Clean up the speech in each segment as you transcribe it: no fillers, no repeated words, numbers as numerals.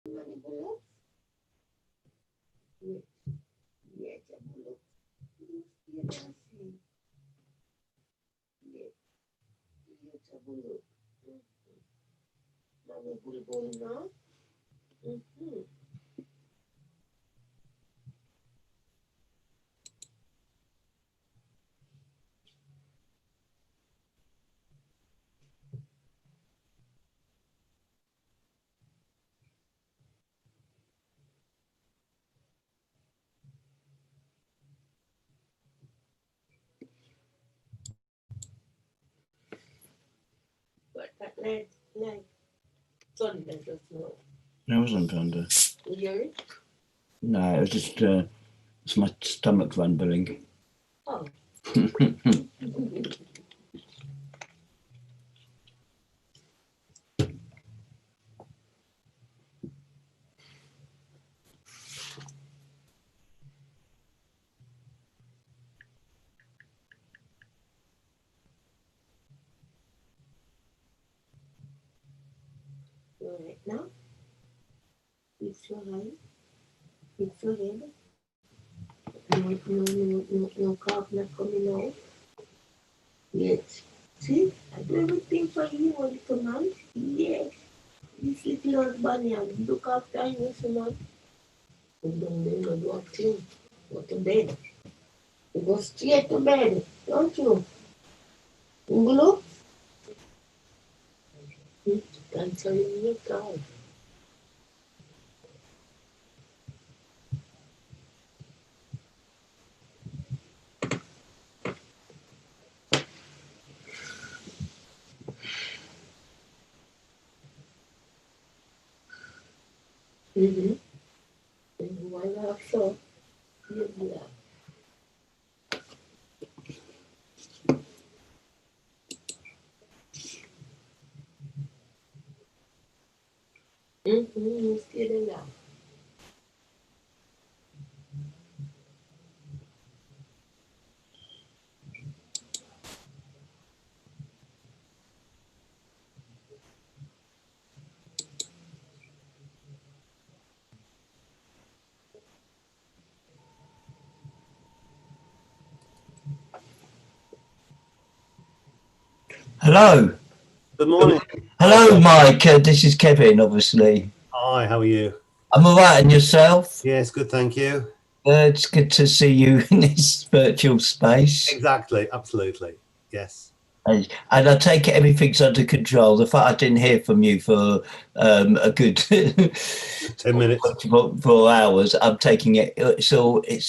It wasn't thunder. You hear it? No, it was just it's my stomach rumbling. Oh. Right now, fix your eye, fix your head. No cough not coming out. Yes. See, I do everything for you, little man. Yes. This little old bunny, I look after you, little man. You don't do a thing. Go to bed. You go straight to bed, don't you? Look. Can't tell you your cow. Why not so? Yeah. Still now. Hello. Good morning. Hello, Mike. This is Kevin, obviously. Hi, how are you? I'm all right, and yourself? Yes, good, thank you. It's good to see you in this virtual space. Exactly, absolutely, yes. And I take it everything's under control. The fact I didn't hear from you for a good 10 minutes. 4 hours, I'm taking it. It's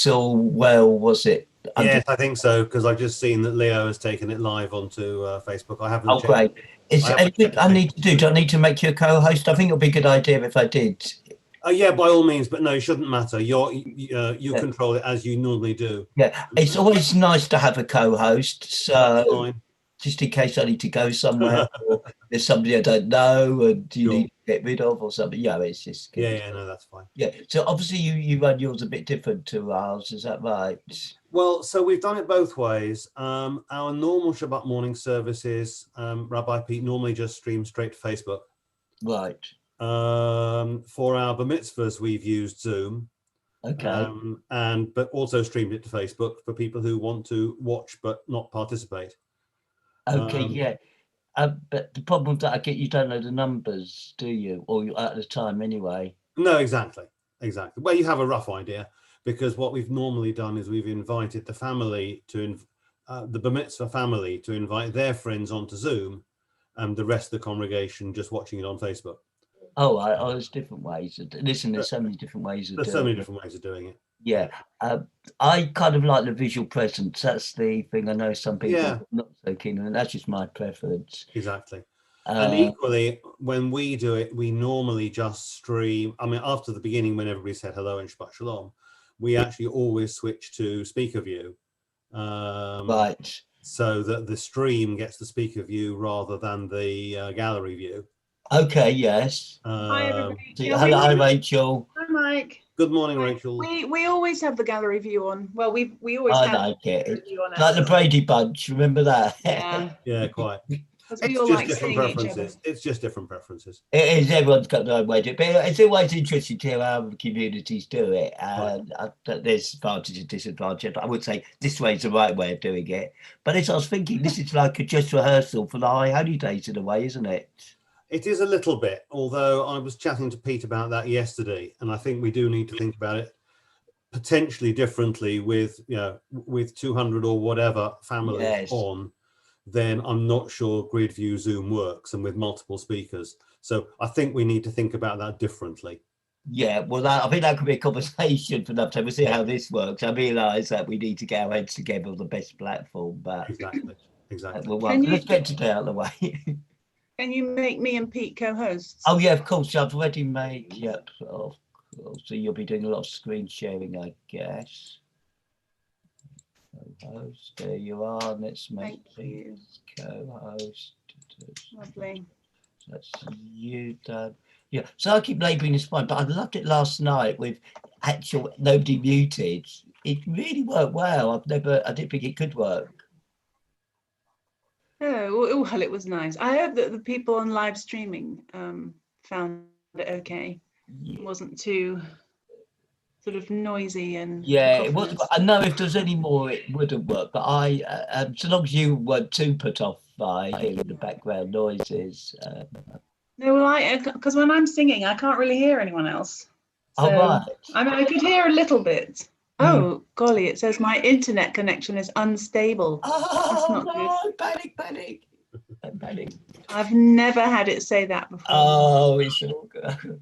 all well, was it? Yes, I think so, because I've just seen that Leo has taken it live onto Facebook. I haven't checked. Great. Is there anything I need to do? Do I need to make you a co-host? I think it would be a good idea if I did. Yeah, by all means, but no, it shouldn't matter. You control it as you normally do. Yeah, it's always nice to have a co-host. So Fine. just in case I need to go somewhere or there's somebody I don't know and you need to get rid of or something. Yeah, it's just good. Yeah, no, that's fine. Yeah, so obviously you run yours a bit different to ours, is that right? Well, so we've done it both ways. Our normal Shabbat morning services, Rabbi Pete normally just streams straight to Facebook. Right. For our bar mitzvahs, we've used Zoom. Okay. But also streamed it to Facebook for people who want to watch but not participate. Okay, yeah. But the problem with that, I get you don't know the numbers, do you? Or you at the time anyway. No, exactly. Well, you have a rough idea, because what we've normally done is we've invited the family to the bar mitzvah family to invite their friends onto Zoom, and the rest of the congregation just watching it on Facebook. Oh, there's different ways. Listen, there's so many different ways of doing it. There's so many different ways of doing it. Yeah. I kind of like the visual presence. That's the thing. I know some people are not so keen on, and that's just my preference. Exactly. And equally, when we do it, we normally just stream. I mean, after the beginning, when everybody said hello and Shabbat Shalom, we actually always switch to speaker view. Right. So that the stream gets the speaker view rather than the gallery view. Okay, yes. Hi, everybody. Hello, Rachel. Hi, Mike. Good morning, Rachel. We always have the gallery view on. Well, we always I have like it. the view on Like the Brady Bunch, remember that? Yeah. Yeah, quite. Because we It's all just like different seeing each other. preferences. It's just different preferences. It is, everyone's got their own way to do it, but it's always interesting to hear how communities do it. And there's advantage and disadvantage. I would say this way is the right way of doing it. But as I was thinking, this is like a just rehearsal for the High Holy Days in a way, isn't it? It is a little bit, although I was chatting to Pete about that yesterday, and I think we do need to think about it potentially differently with, you know, with 200 or whatever families Yes. on, then I'm not sure grid view Zoom works, and with multiple speakers. So I think we need to think about that differently. Yeah, well, I think that could be a conversation for another time. We'll see how this works. I realise that we need to get our heads together on the best platform, but Exactly. let's get today out of the way. Can you make me and Pete co-hosts? Oh yeah, of course. I've already made. Yep. Of course. So you'll be doing a lot of screen sharing, I guess. Co-host. There you are. Let's make this co-host. Lovely. That's you done. Yeah. So I keep labelling this one, but I loved it last night with actual nobody muted. It really worked well. I didn't think it could work. Oh, well, it was nice. I hope that the people on live streaming found it okay. It wasn't too sort of noisy and yeah, it was. cacophonous. I know if there's any more, it wouldn't work. But so long as you weren't too put off by hearing the background noises. No, well, because when I'm singing, I can't really hear anyone else. So, Oh right. I mean, I could hear a little bit. Oh golly, it says my internet connection is unstable. Oh That's not no! Panic! Panic! I've never had it say that before. Oh, it's all good.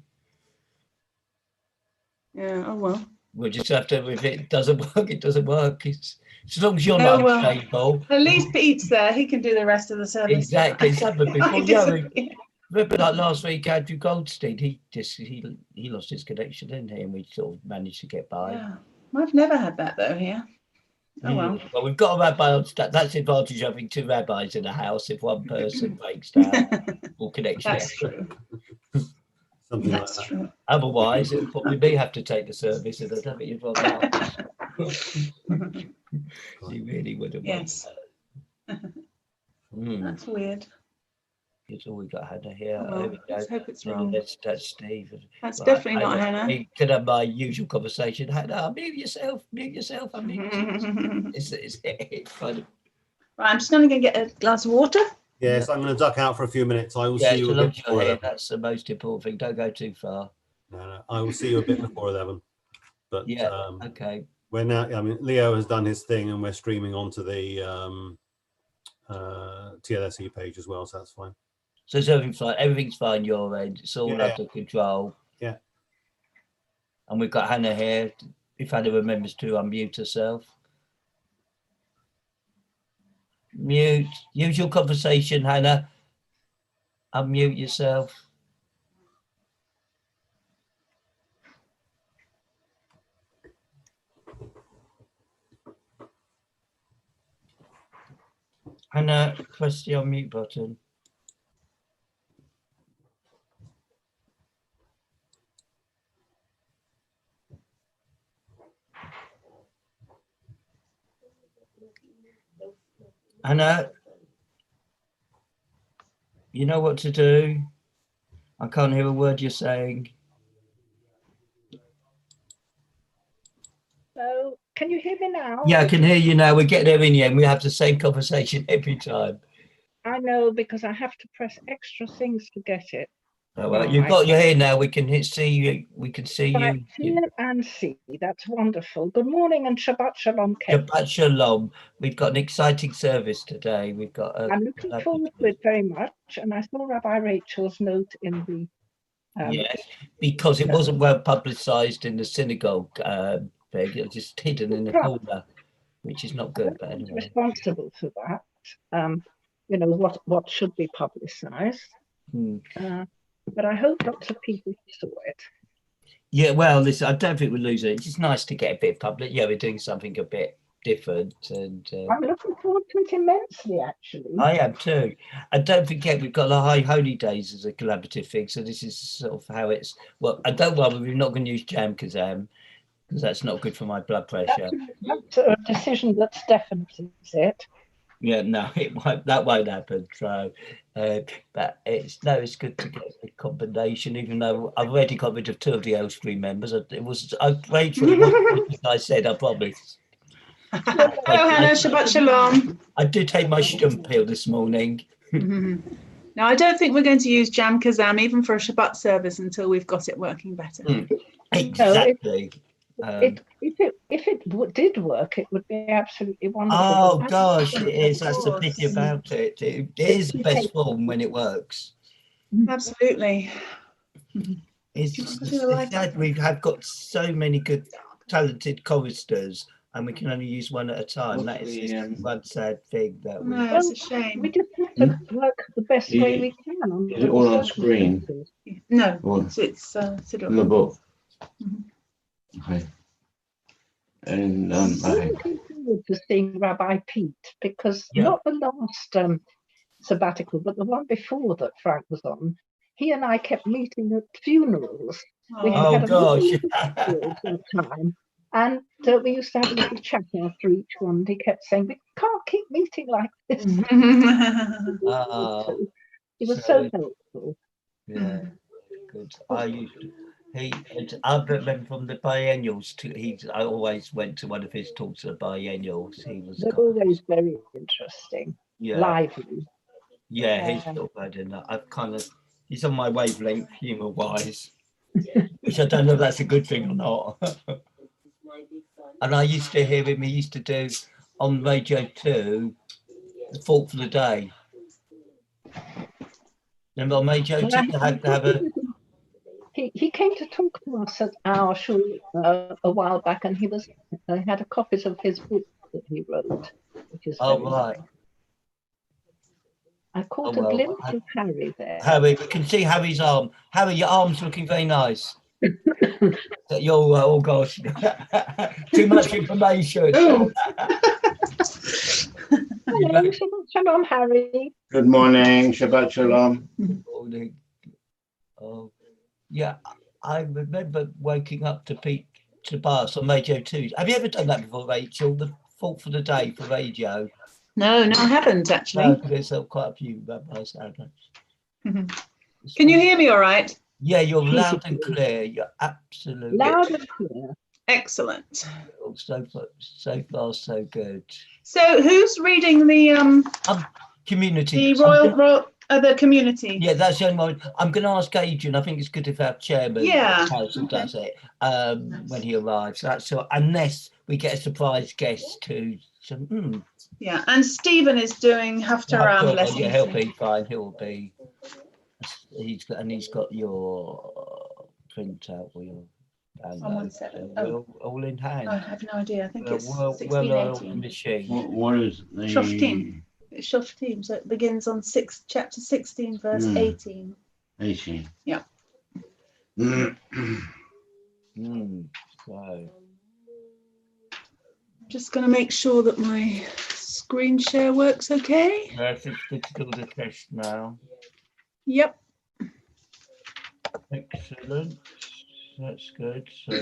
Yeah. Oh well. We'll just have to. If it doesn't work, it doesn't work. It's as long as you're Oh, not well, unstable. At least Pete's there. He can do the rest of the service. Exactly. It's happened before. I Yeah, disappear. remember like last week, Andrew Goldstein. He lost his connection, didn't he? And we sort of managed to get by. Yeah. I've never had that though here. Oh well. Well, we've got a rabbi on staff. That's the advantage of having two rabbis in a house. If one person breaks down, all connection. That's true. Something That's like that. true. Otherwise, it would probably be have to take the service, and I don't think you'd want that. You really wouldn't. Yes. That's weird. It's all we got Hannah here. Oh, well, let's hope it's wrong. That's Steve. That's definitely not Hannah. We could have my usual conversation. Hannah, mute yourself. It's kind of. Right, I'm just going to go get a glass of water. Yes, I'm going to duck out for a few minutes. I will Yeah, see you so a long bit as you're before here, 11. that's the most important thing. Don't go too far. No, I will see you a bit before 11. But Yeah. Okay. we're now. I mean, Leo has done his thing, and we're streaming onto the TLSE page as well, so that's fine. So everything's fine. Everything's fine your end. It's all Yeah. under control. Yeah. And we've got Hannah here. If Hannah remembers to unmute herself. Mute. Use your conversation, Hannah. Unmute yourself. Hannah, press the unmute button. Hannah, you know what to do. I can't hear a word you're saying. So, can you hear me now? Yeah, I can hear you now. We're getting there in the end. We have the same conversation every time. I know, because I have to press extra things to get it. Oh, well, you've got your hair now. We can see you. We can see Right, you. hear and see. That's wonderful. Good morning and Shabbat Shalom, Ken. Shabbat Shalom. We've got an exciting service today. We've got. I'm looking forward to it very much. And I saw Rabbi Rachel's note in the. Yes, because it wasn't well publicised in the synagogue. It was just hidden in the corner, which is not good. But anyway. Responsible for that. You know what should be publicised. But I hope lots of people saw it. Yeah, well, listen, I don't think we'll lose it. It's just nice to get a bit public. Yeah, we're doing something a bit different, and I'm looking forward to it immensely, actually. I am too. And don't forget, we've got the High Holy Days as a collaborative thing. So this is sort of how it's. Well, and don't worry, we're not going to use Jam Kazam because that's not good for my blood pressure. That's a decision that's definitely set. Yeah, no, that won't happen. So, but it's good to get the combination. Even though I've already got rid of 2 of the Elstree members, Rachel, it wasn't as I said. I promise. Hello, Hannah. Shabbat Shalom. I did take my stump pill this morning. Now, I don't think we're going to use Jam Kazam even for a Shabbat service until we've got it working better. Exactly. If it did work, it would be absolutely wonderful. Oh But gosh, it is. That's the course. pity about it. It is the best form when it works. Absolutely. It's sad we have got so many good, talented choristers, and we can only use one at a time. That is just one sad thing that we. No, it's a shame. we just have to work the best way we can. Is it all on screen? No, Or it's sort in the of. book? Mhm. Okay. And I'm okay. looking forward to seeing Rabbi Pete, because Yeah. not the last sabbatical, but the one before that Frank was on, he and I kept meeting at funerals. We Oh had a gosh. little time, and we used to have a little chat after each one. And he kept saying, "We can't keep meeting like this." Oh, He was so- so helpful. yeah, good. I remember from the biennials. I always went to one of his talks at the biennials. He was. They're always very interesting, Yeah. lively. Yeah, he's not bad in that. He's on my wavelength humour wise, which I don't know if that's a good thing or not. And I used to hear him, he used to do on Radio 2, the Thought for the Day. Remember on Radio 2, you had to have a. He came to talk to us at our shul a while back, and I had a copies of his book that he wrote, which is Oh, very right. nice. I caught Oh, well, a glimpse of Harry there. Harry, we can see Harry's arm. Harry, your arm's looking very nice. You're, oh gosh, too much information. Hello, Shabbat Shalom, Harry. Good morning, Shabbat Shalom. Morning. Oh, yeah, I remember waking up to Pete Tobias on Radio 2. Have you ever done that before, Rachel? The Thought for the Day for radio? No, I haven't actually. No, there's quite a few rabbis out there. Can you hear me all right? Yeah, you're loud and clear. You're absolutely Loud and clear. Excellent. so far so good. So who's reading the Community. the community? Yeah, that's the only one. I'm going to ask Adrian. I think it's good if our chairman does it when he arrives. That's so. Unless we get a surprise guest to. Yeah, and Stephen is doing Haftarah lessons. Yeah, he'll be fine. He'll be. He's got your printout or your. We're all in hand. I have no idea. I think it's well 16, 18. Machine. What is the Shoftim. It's Shoftim, so it begins on chapter 16, verse 18. 18? Yeah. So. Just going to make sure that my screen share works okay. Yes, it's good to do the test now. Yep. Excellent. That's good. So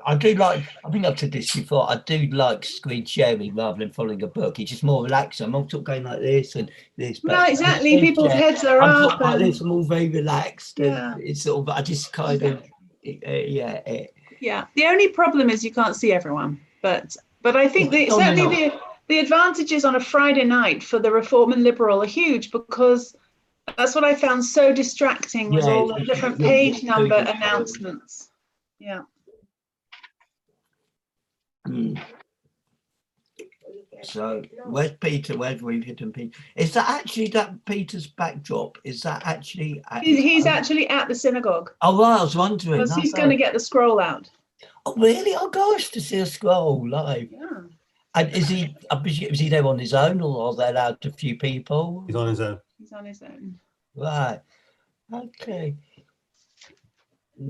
I do like, I think I've said this before, I do like screen sharing rather than following a book. It's just more relaxed. I'm all sort of going like this and this. No, exactly. People's heads are I'm up. like this, I'm all very relaxed. Yeah. And it's sort of, I just kind of, Yeah. The only problem is you can't see everyone. But I think certainly the advantages on a Friday night for the Reform and Liberal are huge, because that's what I found so distracting was all the different page number announcements. Yeah. So where's Peter? Where's we've hidden Peter? Is that actually that Peter's backdrop? Is that actually? He's actually at the synagogue. Oh, right, I was wondering. Because he's going to get the scroll out. Oh, really? Oh, gosh, to see a scroll live. Yeah. And is he there on his own, or are they allowed a few people? He's on his own. He's on his own. Right. Okay.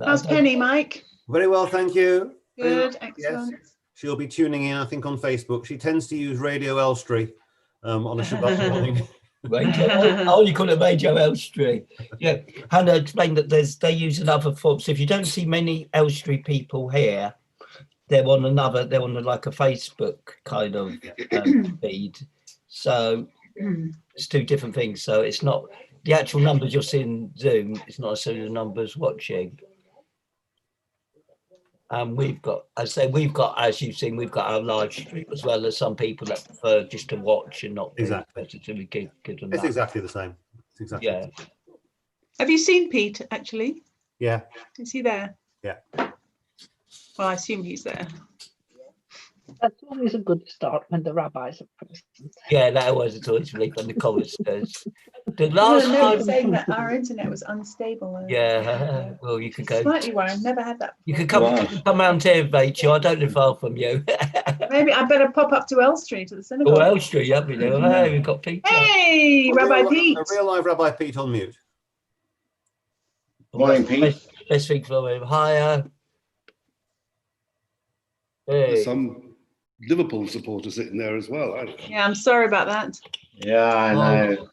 How's Penny, Mike? Very well, thank you. Good, excellent. Yes. She'll be tuning in, I think, on Facebook. She tends to use Radio Elstree on a Shabbat morning. Oh, you call it Radio Elstree. Yeah. Hannah explained that they use another form. So if you don't see many Elstree people here, they're on like a Facebook kind of feed. So it's two different things. So it's not the actual numbers you're seeing Zoom. It's not necessarily the numbers watching. We've got, as you've seen, we've got our live stream as well as some people that prefer just to watch and not Exactly. good on It's that. exactly the same. It's exactly the same. Have you seen Pete, actually? Yeah. Is he there? Yeah. Well, I assume he's there. That's always a good start when the rabbis are present. Yeah, that was it's always really when the choristers. The Last last time, saying that our internet was unstable. yeah, well, you could go. Slightly worried. I've never had that before. You could come around here, Rachel. I don't live far from you. Maybe I better pop up to Elstree to the synagogue. Oh, Elstree, yeah, hey, we've got Peter. Hey, Rabbi Pete. A real live Rabbi Pete on mute. Morning, Pete. Best thing for him. Hiya. Hey. There's some Liverpool supporters sitting there as well. Yeah, I'm sorry about that. Yeah, I know.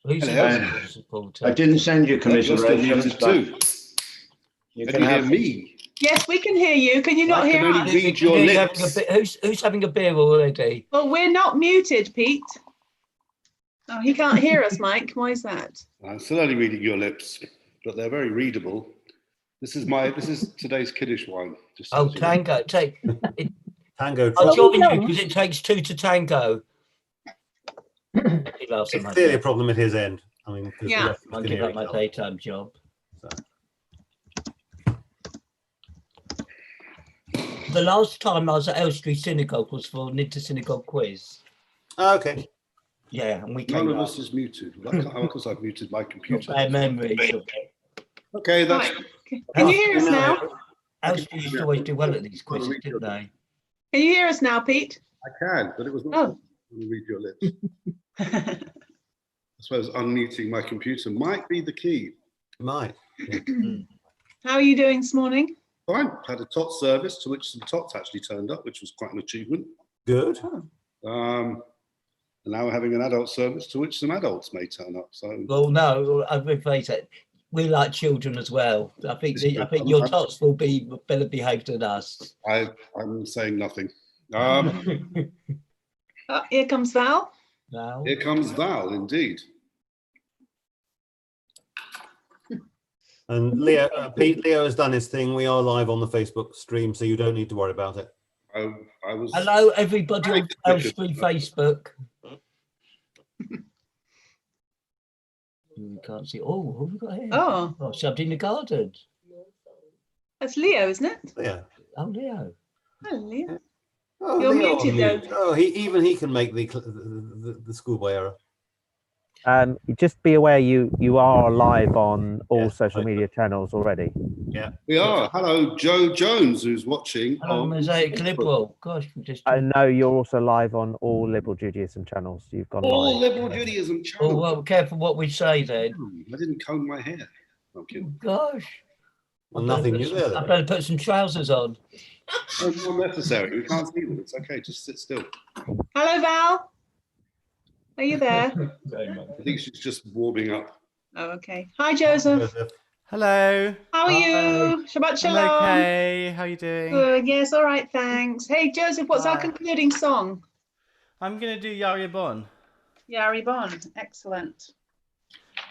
Who's Hello. a supporter? I didn't send you commiserations, too. you Can can you hear have. me? Yes, we can hear you. Can you not I hear can only us? read your lips. Who's having a beer already? Well, we're not muted, Pete. Oh, he can't hear us, Mike. Why is that? I'm still only reading your lips, but they're very readable. This is today's Kiddush wine. Just Oh, so you know. tango. Tango. I'll Drop. join you because it takes two to tango. He laughs It's at my clearly a job. problem at his end. I mean, 'cause the Yeah. rest of us I'll can give hear up my each other. daytime job. So. The last time I was at Elstree Synagogue was for an inter-synagogue quiz. Oh, okay. Yeah, and we None came of up. us is muted. Because I've muted my Got computer. bad memories. Okay, that's Right. Can you hear us now? Elstree used to always do well at these quizzes, didn't they? Can you hear us now, Pete? I can, but it was not. Oh. Let me read your lips. I suppose unmuting my computer might be the key. Might. How are you doing this morning? Fine. Had a tot service to which some tots actually turned up, which was quite an achievement. Good. And now we're having an adult service to which some adults may turn up. So Well, no, I've replaced it. We like children as well. I think your tots will be better behaved than us. I'm saying nothing. Oh, here comes Val. No. Here comes Val, indeed. And Leo has done his thing. We are live on the Facebook stream, so you don't need to worry about it. I was. Hello, everybody on Elstree Facebook. You can't see. Oh, what have we got here? Oh, Shoved in the garden. that's Leo, isn't it? Yeah. Oh, Leo. Oh, Leo. Oh, You're Leo muted, on mute. Oh, he can make the schoolboy error. Just be aware you are live on all Yes, social media channels already. Yeah. We are. Hello, Joe Jones, who's watching. Hello, Mosaic Liberal. Gosh, we just. I know you're also live on all Liberal Judaism channels. You've gone All live. Liberal Judaism Oh, channel. well, careful what we say then. I didn't comb my hair. I'm kidding. Gosh. Well, nothing new there. I better put some trousers on. It's not necessary. We can't see them. It's okay. Just sit still. Hello, Val. Are you there? I think she's just warming up. Oh, okay. Hi, Joseph. Hello. How are you? Shabbat I'm shalom. okay. How are you doing? Good. Yes. All right. Thanks. Hey, Joseph. What's our concluding song? I'm gonna do Yari Bon. Yari Bon. Excellent.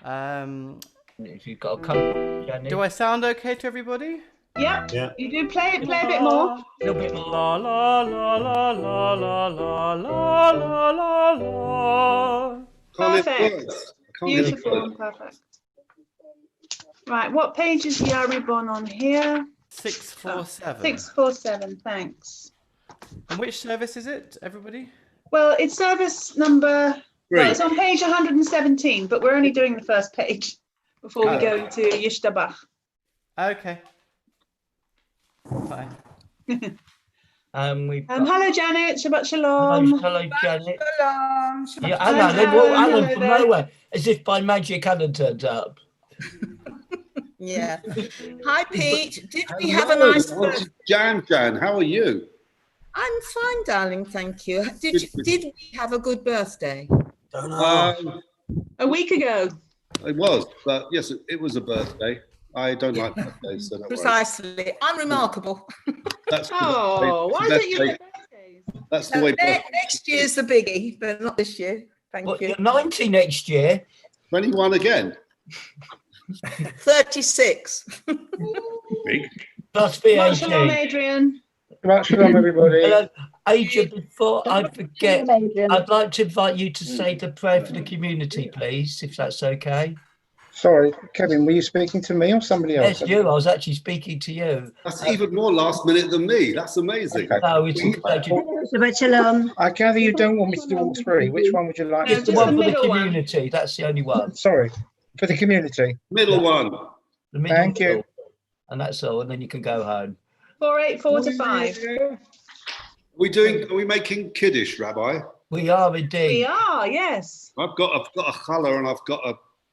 If you've got a coat, Jenny. Do I sound okay to everybody? Yep. Yeah. You do play a bit more. A little bit more. La la la la la la la la la la la. Can't hear Perfect. words. I can't hear Beautiful words. and perfect. Right. What page is Yari Bon on here? 647. 647. Thanks. And which service is it, everybody? Well, it's service number. Great. Well, it's on page 117, but we're only doing the first page before we go to Yishtabach. Okay. Fine. We've got, Hello, Janet. Shabbat shalom. hello, Janet. Shalom. Yeah, Hi, Alan, they Alan. brought Alan Hello from there. nowhere, as if by magic Alan turned up. Yeah. Hi, Pete. Did we have a Hello, nice what's birthday? Jan, how are you? I'm fine, darling. Thank you. Did we have a good birthday? Don't know. A week ago. It was, but yes, it was a birthday. I don't like birthdays, so don't worry. Precisely. Unremarkable. That's Oh, why is it your birthdays? That's the way. Next year's the biggie, but not this year. Thank you. You're 90 next year. 21 again. 36. Big. Plus Shabbat VAT. shalom, Adrian. Shabbat shalom, everybody. Hello. Adrian, before I forget, I'd like to invite you to say the prayer for the community, please, if that's okay. Sorry, Kevin, were you speaking to me or somebody else? Yes, you. I was actually speaking to you. That's even more last minute than me. That's amazing. Okay. No, it's Shabbat shalom. I gather you don't want me to do all three. Which one would you like? It's the just one the for the middle one. community. That's the only one. Sorry, for the community. Middle one. The middle Thank you. one. And that's all. And then you can go home. 484 to 5. Are we making Kiddush, Rabbi? We are indeed. We are, yes. I've got a challah and I've got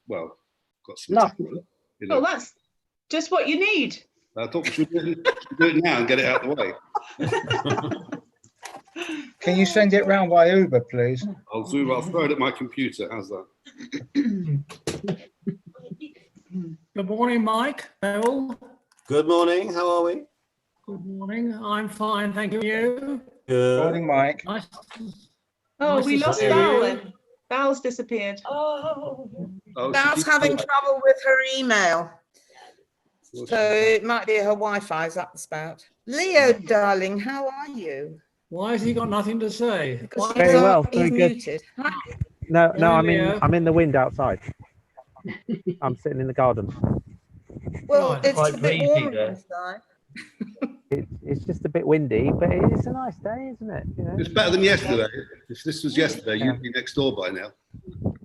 got some. Lovely. You know. Oh, that's just what you need. I thought we should do it now and get it out of the way. Can you send it round by Uber, please? I'll throw it at my computer. How's that? Good morning, Mike. Bill. Good morning. How are we? Good morning. I'm fine, thank you. You? Good Morning, Mike. Nice. Oh, Nice we to lost see Val you. then. Val's disappeared. Oh. Val's having trouble with her email. So it might be her Wi-Fi's up the spout. Leo, darling, how are you? Why has he got nothing to say? Because Very well, very he's good. muted. No, Leo. I'm in the wind outside. I'm sitting in the garden. Well, Right. it's Quite a bit breezy warmer there. inside. It's just a bit windy, but it's a nice day, isn't it? You know? It's better than yesterday. If this was yesterday, you'd be next door by now.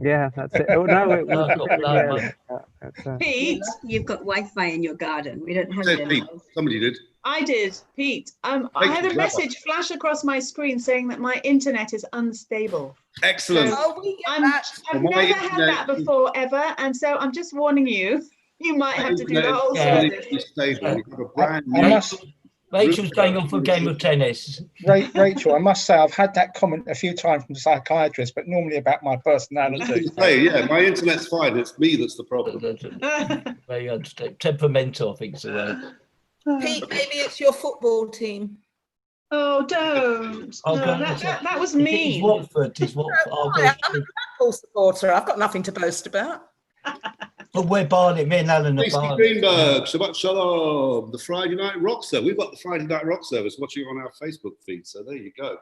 Yeah, that's it. Oh no, it was. Pete, You've got Wi-Fi in your garden. We don't have Said it. Pete. Somebody did. I did. Pete, I Thank had you, a Rabbi. message flash across my screen saying that my internet is unstable. Excellent. Oh, we get I'm, that. I've Well, my never had internet that before, ever. And so I'm just warning you, you might have to do the whole service. Stable. You have a brand I new. must, Rachel's going off for a game of tennis. Rachel, I must say I've had that comment a few times from psychiatrists, but normally about my personality. Yeah, my internet's fine. It's me that's the problem. Very understand. Temperamental, I think is the word. Pete, maybe it's your football team. Oh, don't. Oh, No, God, that was It's mean. Watford. It's Watford. Oh, Hi, I'm a Liverpool supporter. I've got nothing to boast about. but we're Barnet. Me and Alan are Stacey Barnet. Greenberg, Shabbat Shalom, the Friday night rock service. We've got the Friday night rock service watching on our Facebook feed. So there you go.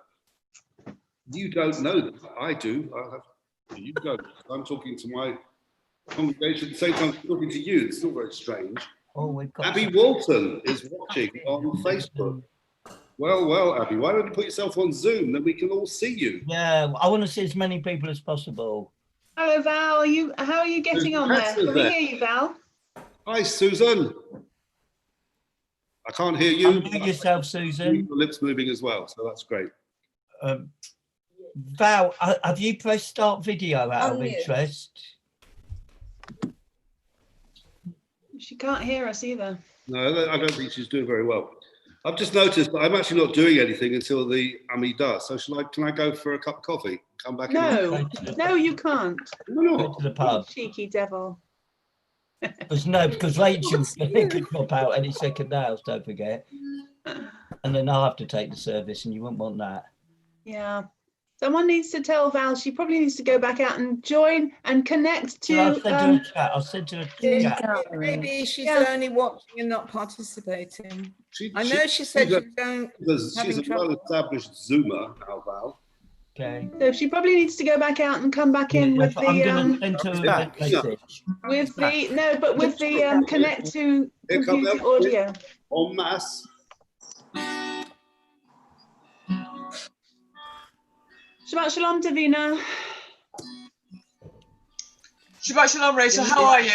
You don't know that. I do. You don't. I'm talking to my congregation at the same time I'm talking to you. It's not very strange. Oh, we've got Abby Walton is watching on Facebook. Well, Abby, why don't you put yourself on Zoom? Then we can all see you. Yeah, I want to see as many people as possible. Hello, Val. How are you getting on there? Can we hear you, Val? Hi, Susan. I can't hear you. Unmute yourself, Susan. Your lips moving as well, so that's great. Val, have you pressed start video out of interest? She can't hear us either. No, I don't think she's doing very well. I've just noticed that I'm actually not doing anything until the Ami does. So can I go for a cup of coffee? Come back No, no, you can't. Go to the pub. Cheeky devil. Because Rachel's could drop out any second now, don't forget. And then I'll have to take the service and you won't want that. Yeah. Someone needs to tell Val she probably needs to go back out and join and connect to. I'll send her a chat. I'll send her a chat. Maybe she's only watching and not participating. I know she said she's going. She's a well-established Zoomer now, Val. Okay. So she probably needs to go back out and come back in with the. I'm going to send her a message. With the connect to computer audio. En masse. Shabbat Shalom, Davina. Shabbat Shalom, Rachel. How are you?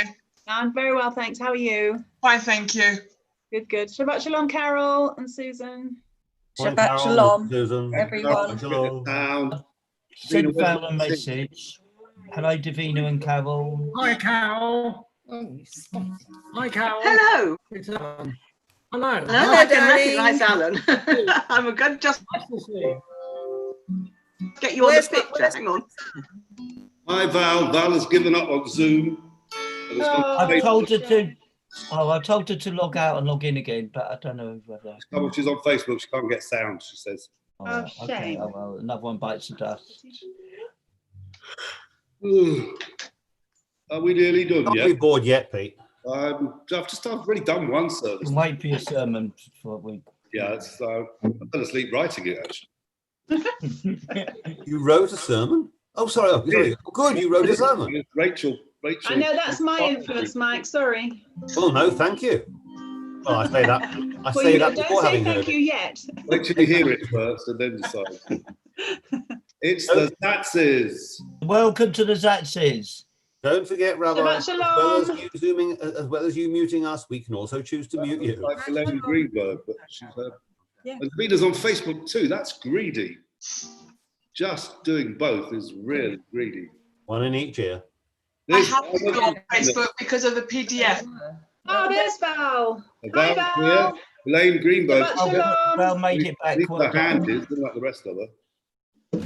I'm very well, thanks. How are you? Fine, thank you. Good, good. Shabbat Shalom, Carol and Susan. Shabbat Shalom, Susan. everyone. Send Val a message. Hello, Davina and Carol. Hi, Carol. Hi, Carol. Hello. It's Hello. I can recognise Alan. I'm a good. Just get you on the picture. Hang on. Hi, Val. Val has given up on Zoom. I've told her to Oh, I told her to log out and log in again, but I don't know whether. Oh, she's on Facebook. She can't get sound, she says. Oh, okay. shame. Oh, well, another one bites the dust. Are we nearly done Not yet? be bored yet, Pete. I've already done one service. Wait for your sermon for a week. Yeah, it's, I fell asleep writing it actually. You wrote a sermon? Oh, sorry. Oh, sorry. Oh, good, you wrote a sermon. Rachel. I know that's my influence, Mike. Sorry. Oh no, thank you. Well, I say that. I Well, say you that don't before say having thank heard you it. yet. Wait till you hear it first and then decide. It's the Zatzes. Welcome to the Zatzes. Don't forget, Rabbi, Shabbat as well as shalom. you zooming, as well as you muting us, we can also choose to mute you. Like Helen Greenberg, but she's and Rita's on Facebook too. That's greedy. Just doing both is really greedy. One in each ear. I have to go on Facebook because of the PDF. Oh, there's Val. Hi, Val, Val. yeah. Elaine Greenberg. Shabbat shalom. Val made it back. At least her hand is, not like the rest of her.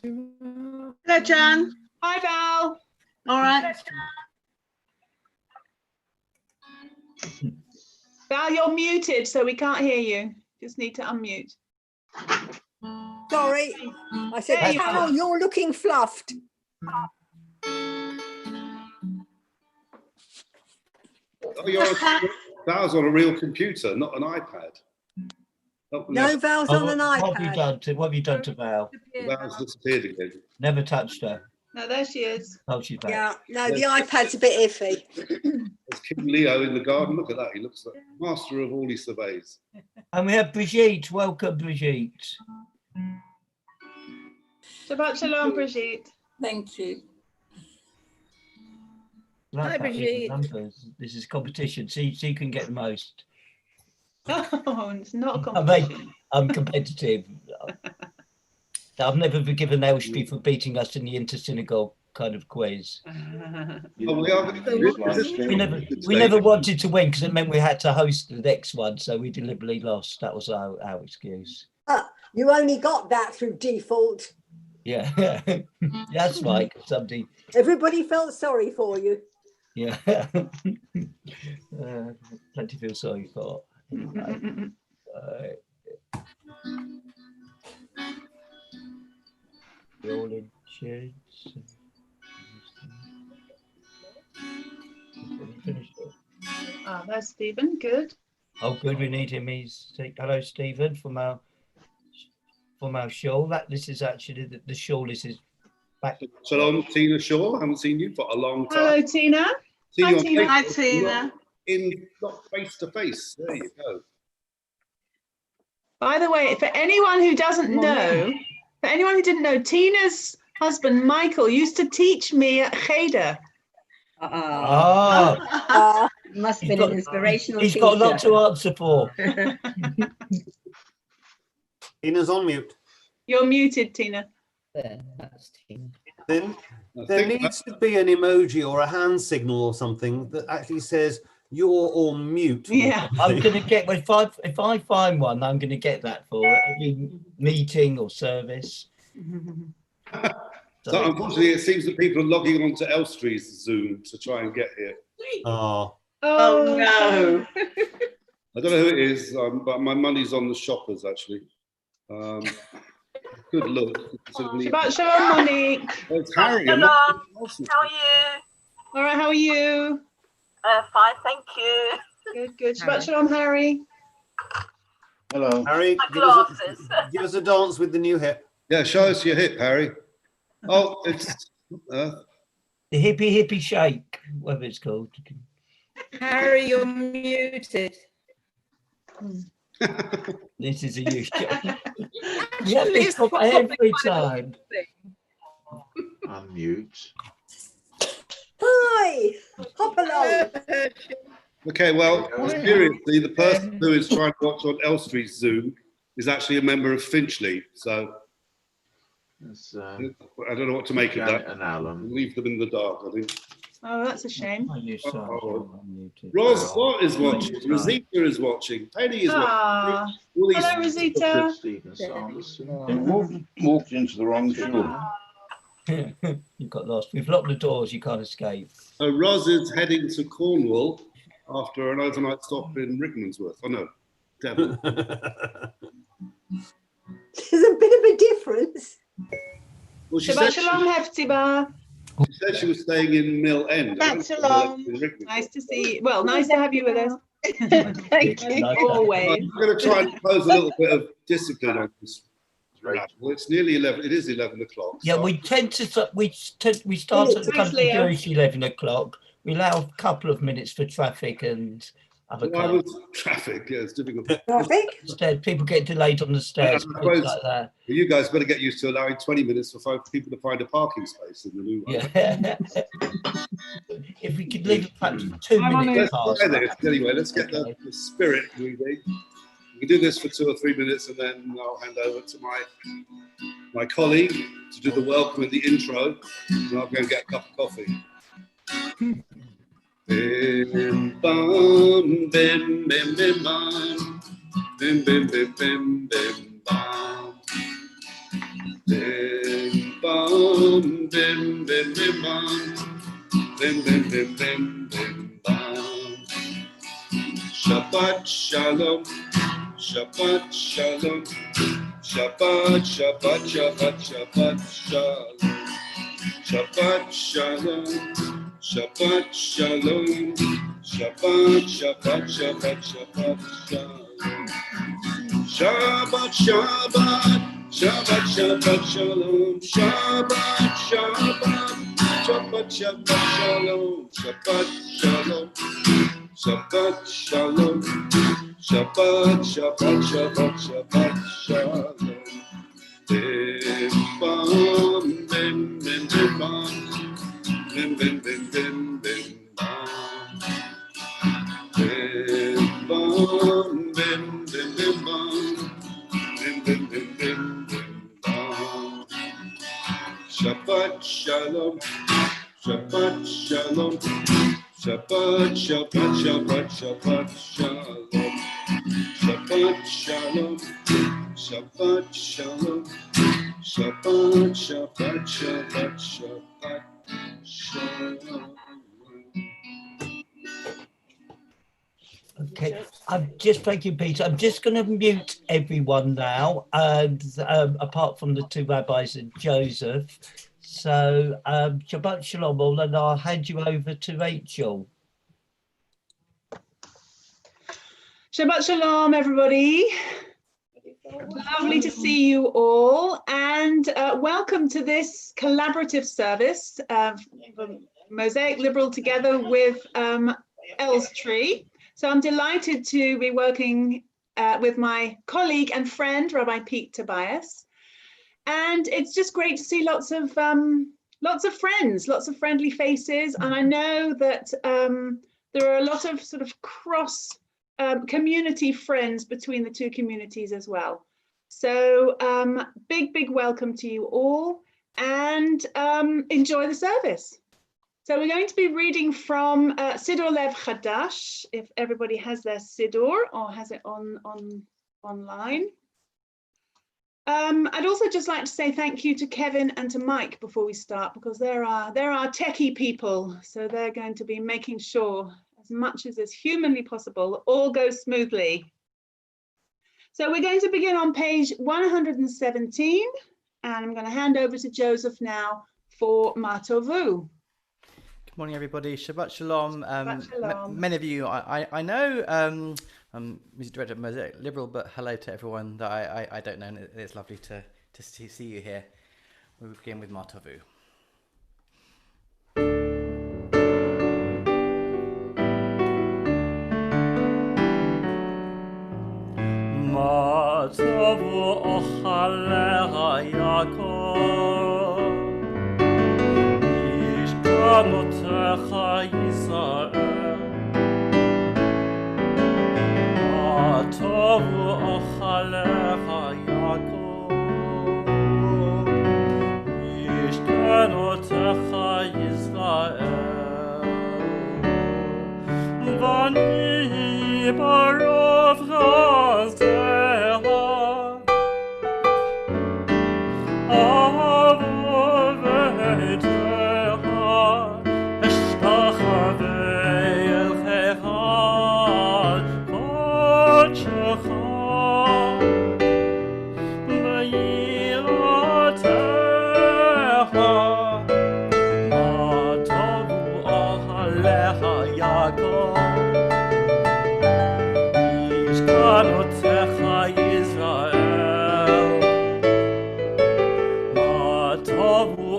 Hello, Jan. Hi, Val. All right. Val, you're muted, so we can't hear you. Just need to unmute. Sorry, I said, There you Carol, go. you're looking fluffed. Oh, you're Val's on a real computer, not an iPad. No, Val's on an What have you iPad. done to Val? Val's disappeared again. Never touched her. No, there she is. Oh, she's back. Yeah, no, the iPad's a bit iffy. There's King Leo in the garden. Look at that. He looks like master of all he surveys. And we have Brigitte. Welcome, Brigitte. Shabbat shalom, Brigitte. Thank you. Like Hi, that, these are Brigitte. numbers. This is competition. See who can get the most. Oh, it's not a I competition. mean, I'm competitive. I've never been given Elstree for beating us in the inter-synagogue kind of quiz. Oh, we are. We never wanted to win because it meant we had to host the next one, so we deliberately lost. That was our excuse. You only got that through default. Yeah, that's right. Somebody, Everybody felt sorry for you. yeah, plenty feel sorry for. We're all in shades. Oh, there's Stephen. Good. Oh, good. We need him. Hello, Stephen, from our show. This is actually the show. This is back. Shalom, Tina Shaw. Haven't seen you for a long time. Hello, Tina. Seen Hi, you on Tina. Facebook, Hi, Tina. not face to face. There you go. By the way, for anyone who doesn't know, for anyone who didn't know, Tina's husband, Michael, used to teach me at Cheder. Must have been an inspirational He's got a lot teacher. to answer for. Tina's on mute. You're muted, Tina. There, that's Tina. Then there needs to be an emoji or a hand signal or something that actually says you're on mute. Yeah. I'm going to get, if I find one, I'm going to get that for every meeting or service. So unfortunately, it seems that people are logging on to Elstree's Zoom to try and get here. Oh. Oh, no. I don't know who it is, but my money's on the shoppers, actually. Good look. Shabbat shalom, Monique. Oh, it's Harry. Hello. Awesome. How are you? All right, how are you? Fine, thank you. Good, good. Shabbat shalom, Harry. Hello. Harry, My give us a dance with the new hip. Yeah, show us your hip, Harry. Oh, it's The hippie shake, whatever it's called. Harry, you're muted. This is a new show. What is every time? Unmute. Hi, hop along. okay. Well, seriously, the person who is trying to watch on Elstree's Zoom is actually a member of Finchley. So It's, I don't know what to make of that. Janet and Alan. Leave them in the dark, I think. Oh, that's a shame. Ros is watching. Rosita is watching. Penny is watching. Hello, Rosita. Walked into the wrong shul. You got lost. We've locked the doors. You can't escape. Ros is heading to Cornwall after an overnight stop in Rickmansworth. Oh no, Devon. There's a bit of a difference. Well, she Shabbat said shalom, Heftiba. she said she was staying in Mill End. Shabbat shalom. Nice to see you. Well, nice to have you with us. Thank you. Always. I'm going to try and impose a little bit of discipline on this. Well, it's nearly 11. It is 11 o'clock. Yeah, so- we tend to we start at the country Jewish 11 o'clock. We allow a couple of minutes for traffic and other Why kinds. was traffic? Yeah, it's difficult. Instead, people get delayed on the stairs, I things suppose like that. you guys better get used to allowing 20 minutes for people to find a parking space in the new one. Yeah. If we could leave perhaps 2 minutes past. Anyway, let's get the spirit moving. We can do this for 2 or 3 minutes, and then I'll hand over to my colleague to do the welcome and the intro, and I'll go and get a cup of coffee. Bim bam bim bim bim bam bim bim bim bim bim bam bim bam bim bim bim bam bim bim bim bim bim bam. Shabbat shalom, Shabbat shalom, Shabbat Shabbat Shabbat Shabbat shalom, Shabbat shalom. Shabbat shalom, Shabbat Shabbat Shabbat Shabbat shalom, Shabbat Shabbat Shabbat Shabbat shalom, Shabbat Shabbat Shabbat Shabbat shalom, Shabbat shalom, Shabbat shalom, Shabbat Shabbat Shabbat Shabbat shalom, Bim bam bim bim bim bam. Bim bim bim bim bim bam. Bim bam bim bim bim bam. Bim bim bim bim bim bam. Shabbat shalom. Shabbat shalom. Shabbat Shabbat Shabbat Shabbat shalom. Shabbat shalom. Shabbat shalom. Shabbat Shabbat Shabbat Shabbat. Okay, I'm just thank you, Peter. I'm just going to mute everyone now, and apart from the two rabbis and Joseph. So Shabbat Shalom, all, and I'll hand you over to Rachel. Shabbat Shalom, everybody. Lovely to see you all, and welcome to this collaborative service of Mosaic Liberal together with Elstree. So I'm delighted to be working with my colleague and friend, Rabbi Pete Tobias, and it's just great to see lots of friends, lots of friendly faces, and I know that there are a lot of sort of cross community friends between the two communities as well. So big welcome to you all, and enjoy the service. So we're going to be reading from Siddur Lev Chadash, if everybody has their Siddur or has it online. I'd also just like to say thank you to Kevin and to Mike before we start, because they're our techie people, so they're going to be making sure as much as is humanly possible all goes smoothly. So we're going to begin on page 117, and I'm going to hand over to Joseph now for Matovu. Good morning, everybody. Shabbat Shalom. Shabbat Shalom. Many of you I know, I'm music director of Mosaic Liberal, but hello to everyone that I don't know, and it's lovely to see you here. We'll begin with Matovu. Matovu ochalecha Yaakov, Ishkanotecha Yisrael. Matovu ochalecha Yaakov, Ishkanotecha Yisrael. ברוב חסדך אבוא ביתך אשתחווה אל חיקך קודשך ביראתך מה טובו אוהליך יעקב משכנותיך ישראל מה טובו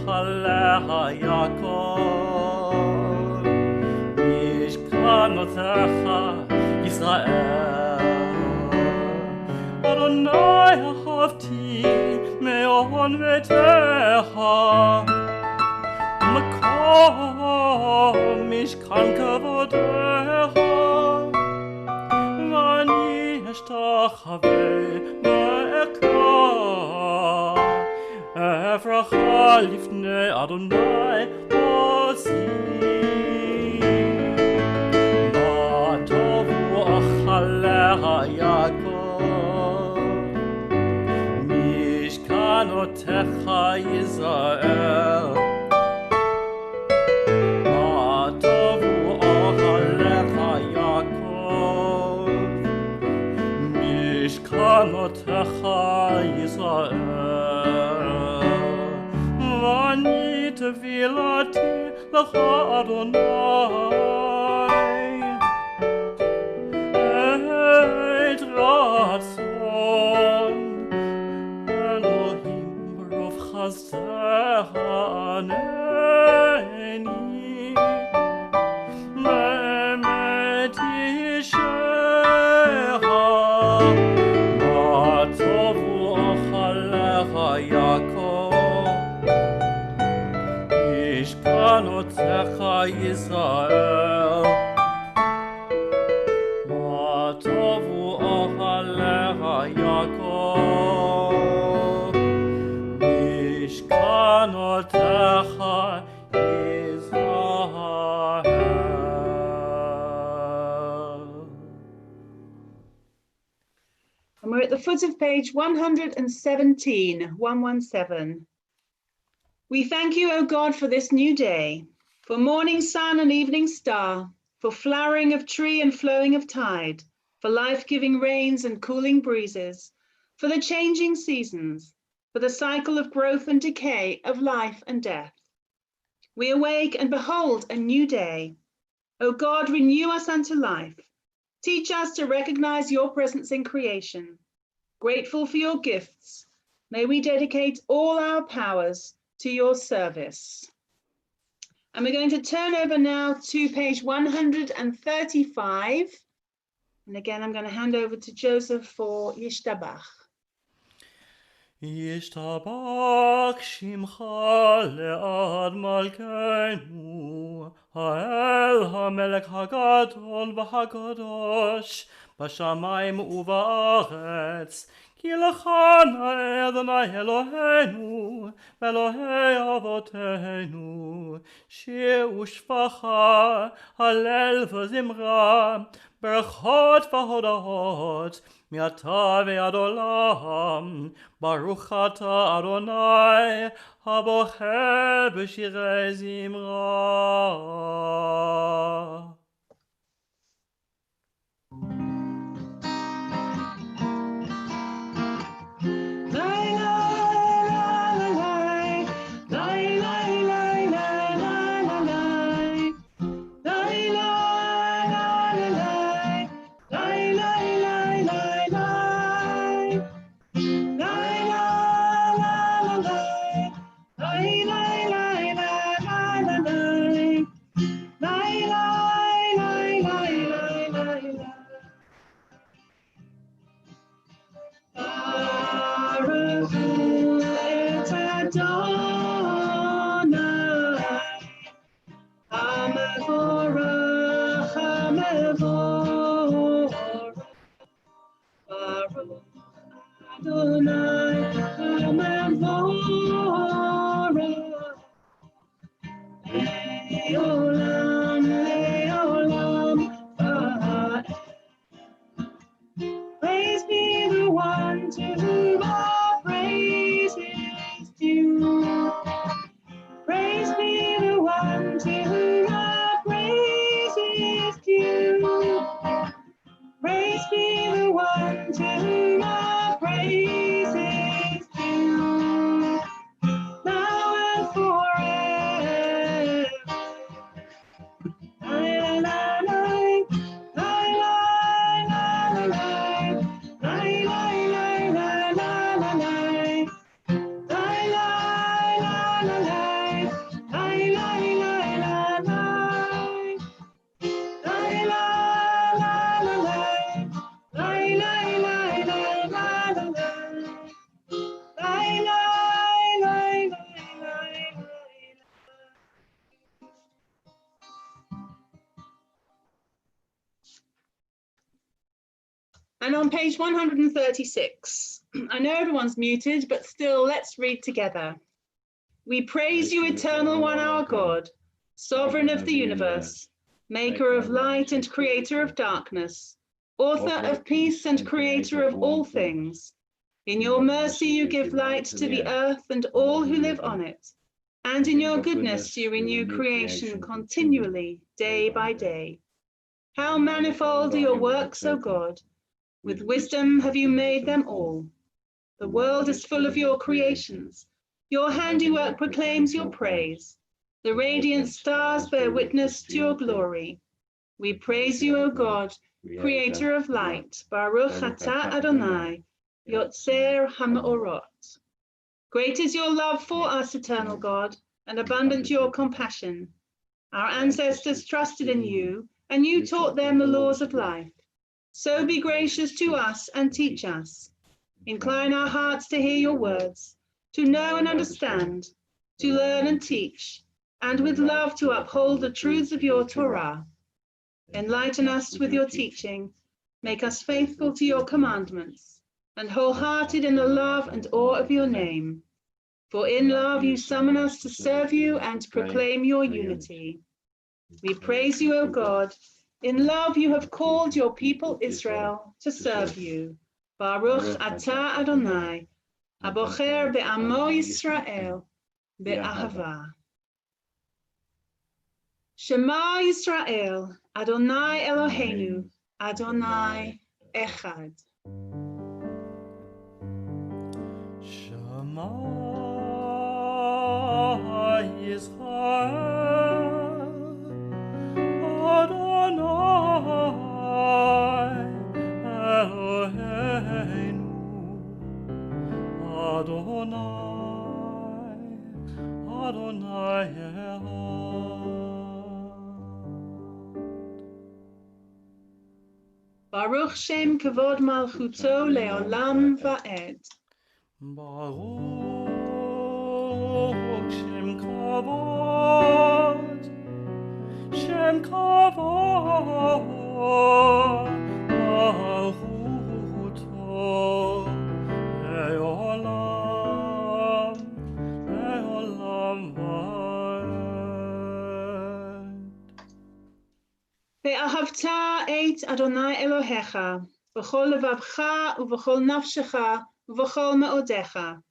אוהליך יעקב משכנותיך ישראל אדוני אהבתי מעון ביתך מקום משכן כבודך ואני אשתחווה ואקרא אפרחה לפני אדוני עושי מה טובו אוהליך יעקב משכנותיך ישראל מה טובו אוהליך יעקב משכנותיך ישראל ואני תפילתי לך אדוני את רצון אלוהים ברוב חסדך ענני באמת אישך מה טובו אוהליך יעקב משכנותיך ישראל מה טובו אוהליך יעקב משכנותיך And we're at the foot of page 117, 117. We thank you, O God, for this new day, for morning sun and evening star, for flowering of tree and flowing of tide, for life-giving rains and cooling breezes, for the changing seasons, for the cycle of growth and decay, of life and death. We awake and behold a new day. O God, renew us unto life. Teach us to recognize your presence in creation. Grateful for your gifts, may we dedicate all our powers to your service. And we're going to turn over now to page 135. And again, I'm going to hand over to Joseph for Yishtabach. ישתבח שמך לעד מלכנו, האל המלך הגדול והקדוש, בשמיים ובארץ, כי לך נאה אדוני אלוהינו, ואלוהי אבותינו, שיר ושפחה, הלל וזמרה, ברכות והודאות, מעתה ועד עולם, ברוך אתה אדוני, הבוחר בשירי זמרה. Adonai, And on page 136, I know everyone's muted, but still, let's read together. We praise you, Eternal One, our God, Sovereign of the universe, Maker of light and creator of darkness, Author of peace and creator of all things. In your mercy you give light to the earth and all who live on it, and in your goodness you renew creation continually, day by day. How manifold are your works, O God! With wisdom have you made them all. The world is full of your creations. Your handiwork proclaims your praise. The radiant stars bear witness to your glory. We praise you, O God, creator of light. Baruch atah Adonai, Yotzer HaMeorot. Great is your love for us, eternal God, and abundant your compassion. Our ancestors trusted in you, and you taught them the laws of life. So be gracious to us and teach us. Incline our hearts to hear your words, to know and understand, to learn and teach, and with love to uphold the truths of your Torah. Enlighten us with your teaching, make us faithful to your commandments, and wholehearted in the love and awe of your name. For in love you summon us to serve you and proclaim your unity. We praise you, O God. In love you have called your people Israel to serve you. Baruch atah Adonai, abocher be'amo Yisrael, be'ahava. Shema Yisrael, Adonai Eloheinu, Adonai Echad. Shema Yisrael, Adonai Eloheinu, Adonai, Adonai Echad. Baruch Shem Kavod Malchuto Leolam Va'ed. Baruch Shem Kavod, Shem Kavod, Malchuto Leolam, Leolam Va'ed. Ve'ahavta et Adonai Elohecha, v'chol levavcha u'v'chol nafshecha u'v'chol me'odecha.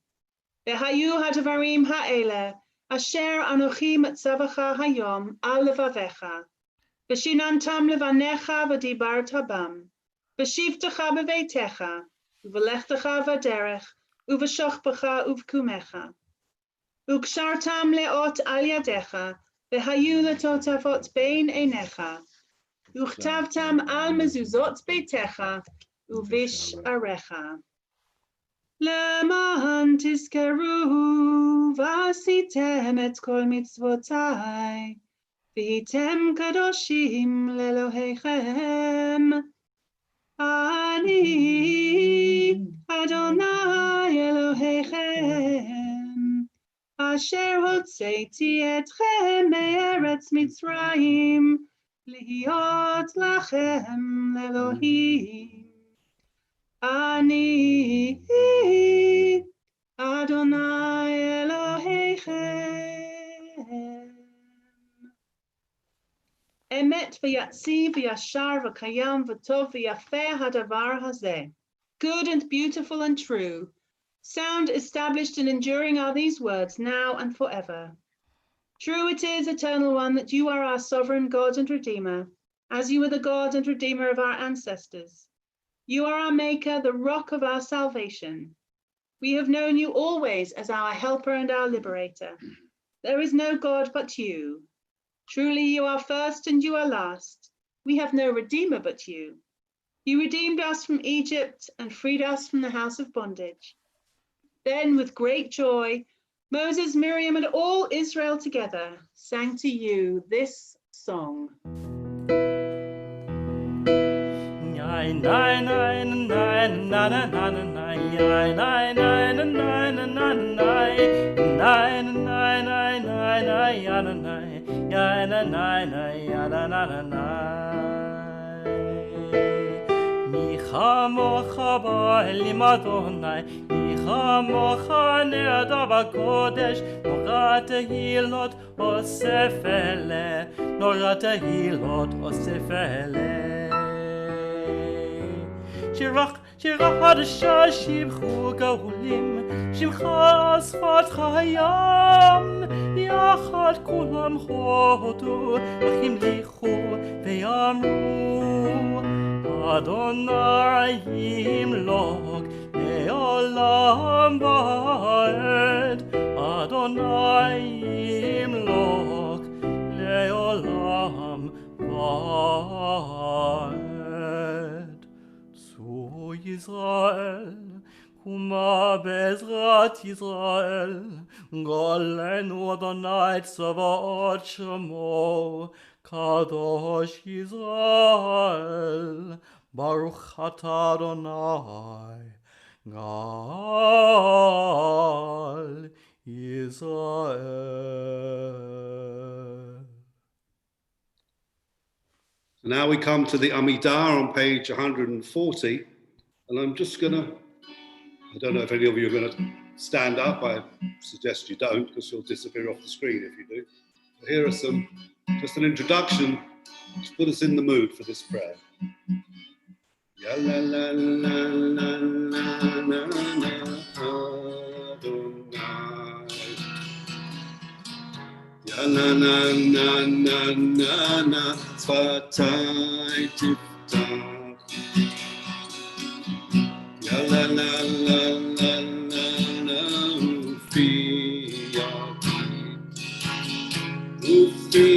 Ve'hayu hadvarim ha'ele, asher anochi metzavacha hayom al levavecha. V'shinantam levanecha v'dibarta bam. V'shivtecha beveitecha, u'v'lechtecha v'derech, u'v'shochpecha u'v'kumecha. U'kshartam leot al yadecha, ve'hayu letotafot bein einecha. Uchtavtam al mezuzot beitecha, uvish arecha. Leman tizkeru v'asitem et kol mitzvotai, v'hitem kadoshim lelohechem. Ani Adonai Elohechem, asher hotzeiti etchem me'eretz Mitzrayim, Lihiot lachem lelohim. Ani Adonai Elohechem. Emet v'yatzi v'yashar v'kayam v'tov v'yafeh hadavar hazeh. Good and beautiful and true, sound, established and enduring are these words now and forever. True it is, Eternal One, that you are our sovereign God and Redeemer, as you were the God and Redeemer of our ancestors. You are our Maker, the rock of our salvation. We have known you always as our helper and our liberator. There is no God but you. Truly you are first and you are last. We have no Redeemer but you. You redeemed us from Egypt and freed us from the house of bondage. Then with great joy, Moses, Miriam, and all Israel together sang to you this song. Chamocha ba'elim Adonai, Chamocha ne'ada b'kodesh, Nora tehilot osef ele, Nora tehilot osef ele. Shirach harsha shivchu gaulim, Shimcha asfat chayam, Yachad kulam hodu, V'chimlichu ve'yamru, Adonai yimlok le'olam va'ed, Adonai yimlok le'olam va'ed. Zu Yisrael, Kuma bezrat Yisrael, Golenu Adonai tzavaot shemo, Kadosh Yisrael, Baruch atah Adonai, Gal Yisrael. Now we come to the Amidah on page 140, and I'm just gonna, I don't know if any of you are gonna stand up. I suggest you don't, because you'll disappear off the screen if you do. But here are some, just an introduction to put us in the mood for this prayer. Ya la la la la la la la Adonai. Ya la la la la la la Tzvatai tiftach. Ya la la la la la la Ufi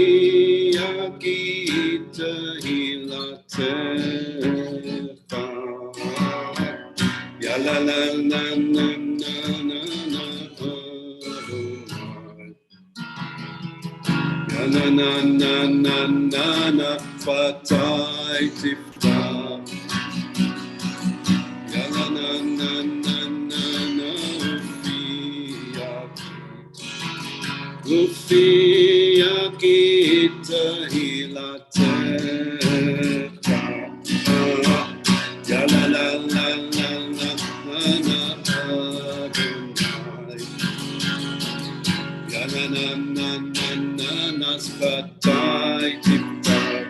yagid tehilatecha. Ya la la la la la la la Adonai. Ya na na na na na na Tzvatai tiftach. Ya na na na na na na Ufi yagid tehilatecha. Ya la la la la la la Adonai. Ya na na na na na na Tzvatai tiftach.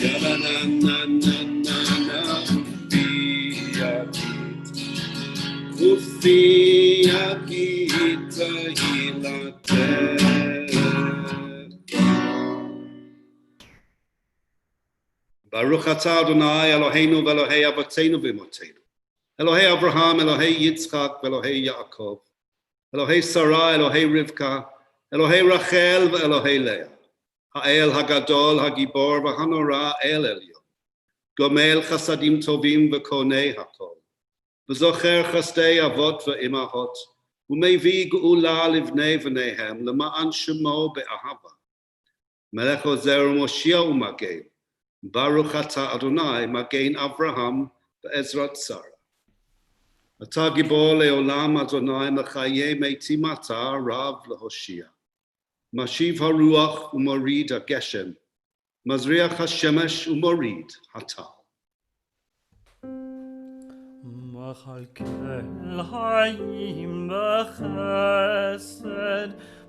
Ya na na na na na na Ufi yagid tehilatecha. Baruch atah Adonai Eloheinu v'Elohei Avotenu v'Imotenu, Elohei Abraham, Elohei Yitzchak, v'Elohei Yaakov, Elohei Sarah, Elohei Rivka, Elohei Rachel v'Elohei Leah, Ha'el Hagadol, Hagibor v'Hanora El Elyon, Gomel Chasadim Tovim v'Konei Hakol, V'Zocher Chasdei Avot v'Imahot, U'Mevi Geula Livnei v'Nehem, L'ma'an Shemo be'ahava, Melech Ozer Moshiach u'Magen, Baruch atah Adonai, Magen Avraham ve'ezrat Sarah. Atah gibor le'olam Adonai, Mechaye meitim atah Rav le'Hoshia. Mashiv haruach u'morid ha'geshem, Mazriach ha'shemesh u'morid ha'tal. Machalkel hayim b'chesed,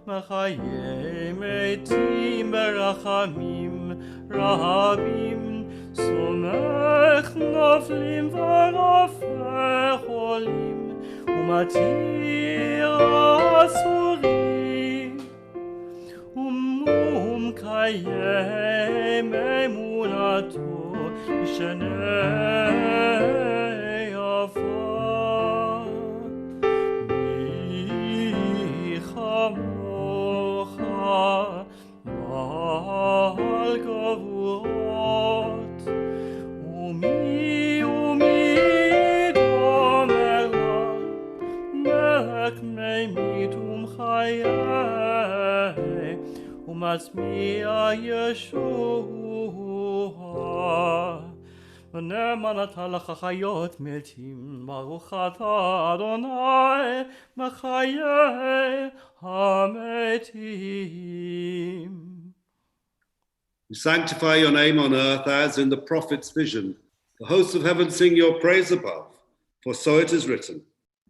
Mechaye meitim berachamim rabim, Somech noflim v'rafeh cholim, U'matir asurim, U'mkayem emunato Mishnei afar. Mi chamocha ba'al gavurot, Umi domer la, Mek meimitum chayei, U'matzmi'a Yeshua. ונאמן אתה לחיות מתים, ברוך אתה אדוני מחיי המתים. We sanctify your name on earth as in the prophet's vision. The hosts of heaven sing your praise above, for so it is written.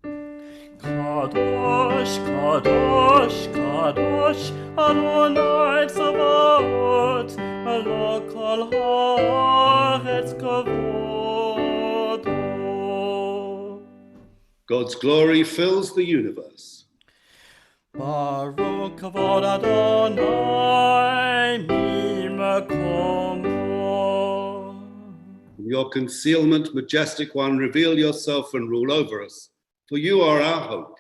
Kadosh, Kadosh, Kadosh, Adonai Tzavaot, Lo kol haaretz kavodo. God's glory fills the universe. Baruch kavod Adonai mimakomo. In your concealment, majestic one, reveal yourself and rule over us, for you are our hope.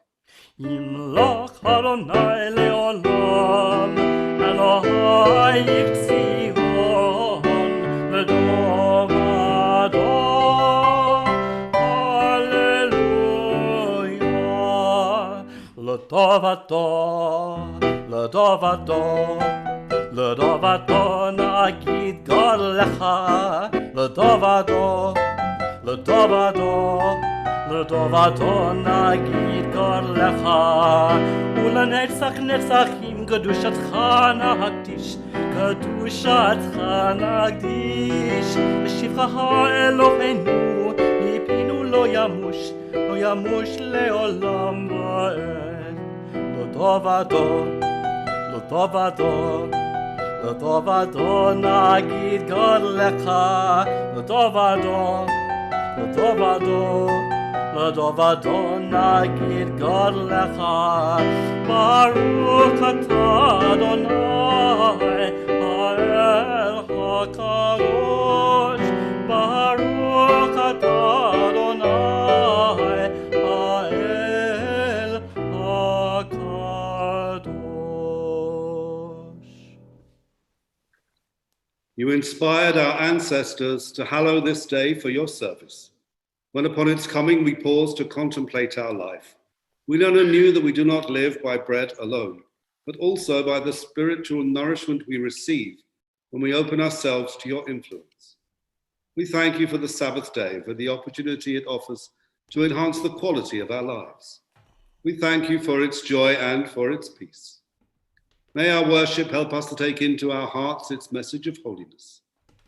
Yimlach Adonai leolam, Elohai Yitzihon, Ledom Adon, Hallelujah. L'tovato, l'tovato, l'tovato nagid God lecha, l'tovato, l'tovato, l'tovato nagid God lecha, ולנצח נצחים קדושתך נקדיש, קדושתך נקדיש, בשבחך אלוהינו, מפינו לא ימוש לעולם ועד. לטובתו, לטובתו, לטובתו נגיד גדלך, לטובתו, לטובתו, לטובתו נגיד גדלך. ברוך אתה אדוני, האל הקדוש, ברוך אתה אדוני, האל הקדוש. You inspired our ancestors to hallow this day for your service. When upon its coming we pause to contemplate our life, we learn anew that we do not live by bread alone, but also by the spiritual nourishment we receive when we open ourselves to your influence. We thank you for the Sabbath day, for the opportunity it offers to enhance the quality of our lives. We thank you for its joy and for its peace. May our worship help us to take into our hearts its message of holiness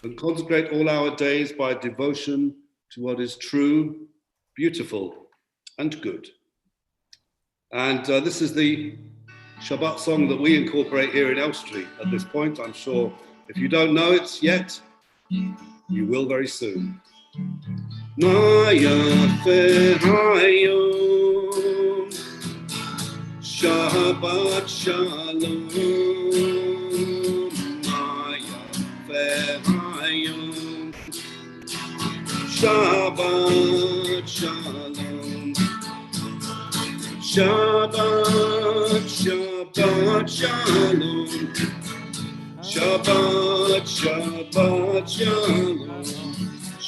and consecrate all our days by devotion to what is true, beautiful, and good. And this is the Shabbat song that we incorporate here in Elstree at this point. I'm sure if you don't know it yet, you will very soon. Ma yafe hayom, Shabbat shalom. Ma yafe hayom, Shabbat shalom. Shabbat, Shabbat shalom. Shabbat, Shabbat shalom.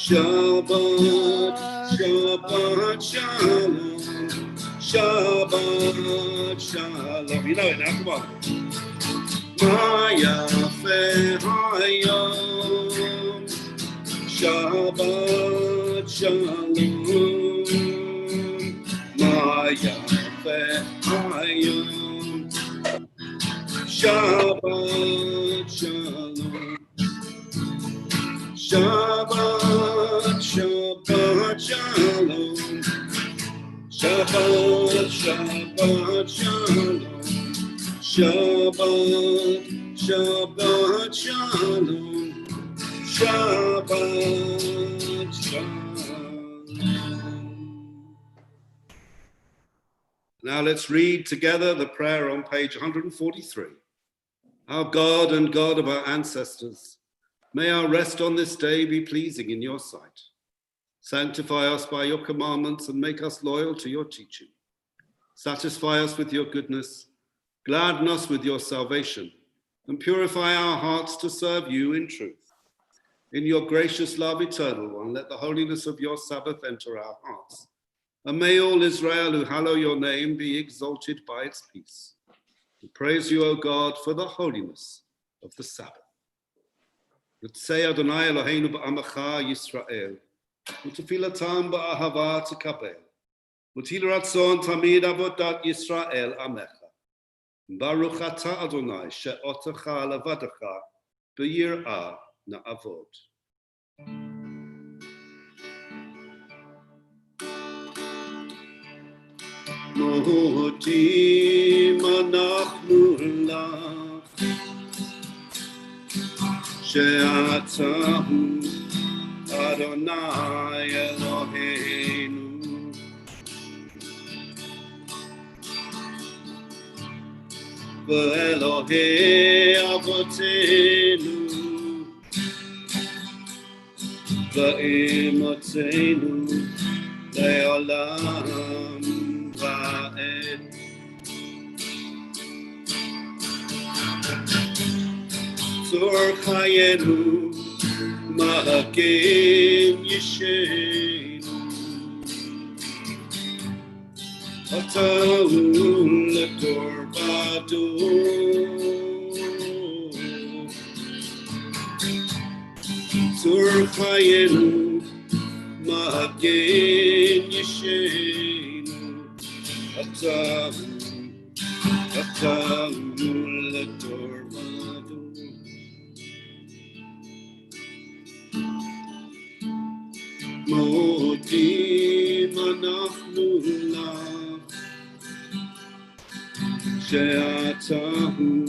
Shabbat, Shabbat shalom. Shabbat shalom. You know it now, come on. Ma yafe hayom, Shabbat shalom. Ma yafe hayom, Shabbat shalom. Shabbat, Shabbat shalom. Shabbat, Shabbat shalom. Shabbat, Shabbat shalom. Shabbat shalom. Now let's read together the prayer on page 143. Our God and God of our ancestors, may our rest on this day be pleasing in your sight. Sanctify us by your commandments and make us loyal to your teaching. Satisfy us with your goodness, gladden us with your salvation, and purify our hearts to serve you in truth. In your gracious love, eternal one, let the holiness of your Sabbath enter our hearts. And may all Israel who hallow your name be exalted by its peace. We praise you, O God, for the holiness of the Sabbath. Yotzei Adonai Eloheinu ba'amacha Yisrael, u'tefilatam ba'ahava tekabel, u'til ratzon tamid avodat Yisrael amecha. Baruch atah Adonai she'otecha levadecha b'yir'ah na'avod. מודים אנחנו לך, שאתה הוא אדוני אלוהינו, ואלוהי אבותינו, ואמותינו לעולם ועד. צור חיינו מגן ישענו, אתה הוא לדור ודור. צור חיינו מגן ישענו, אתה הוא לדור ודור. מודים אנחנו לך, שאתה הוא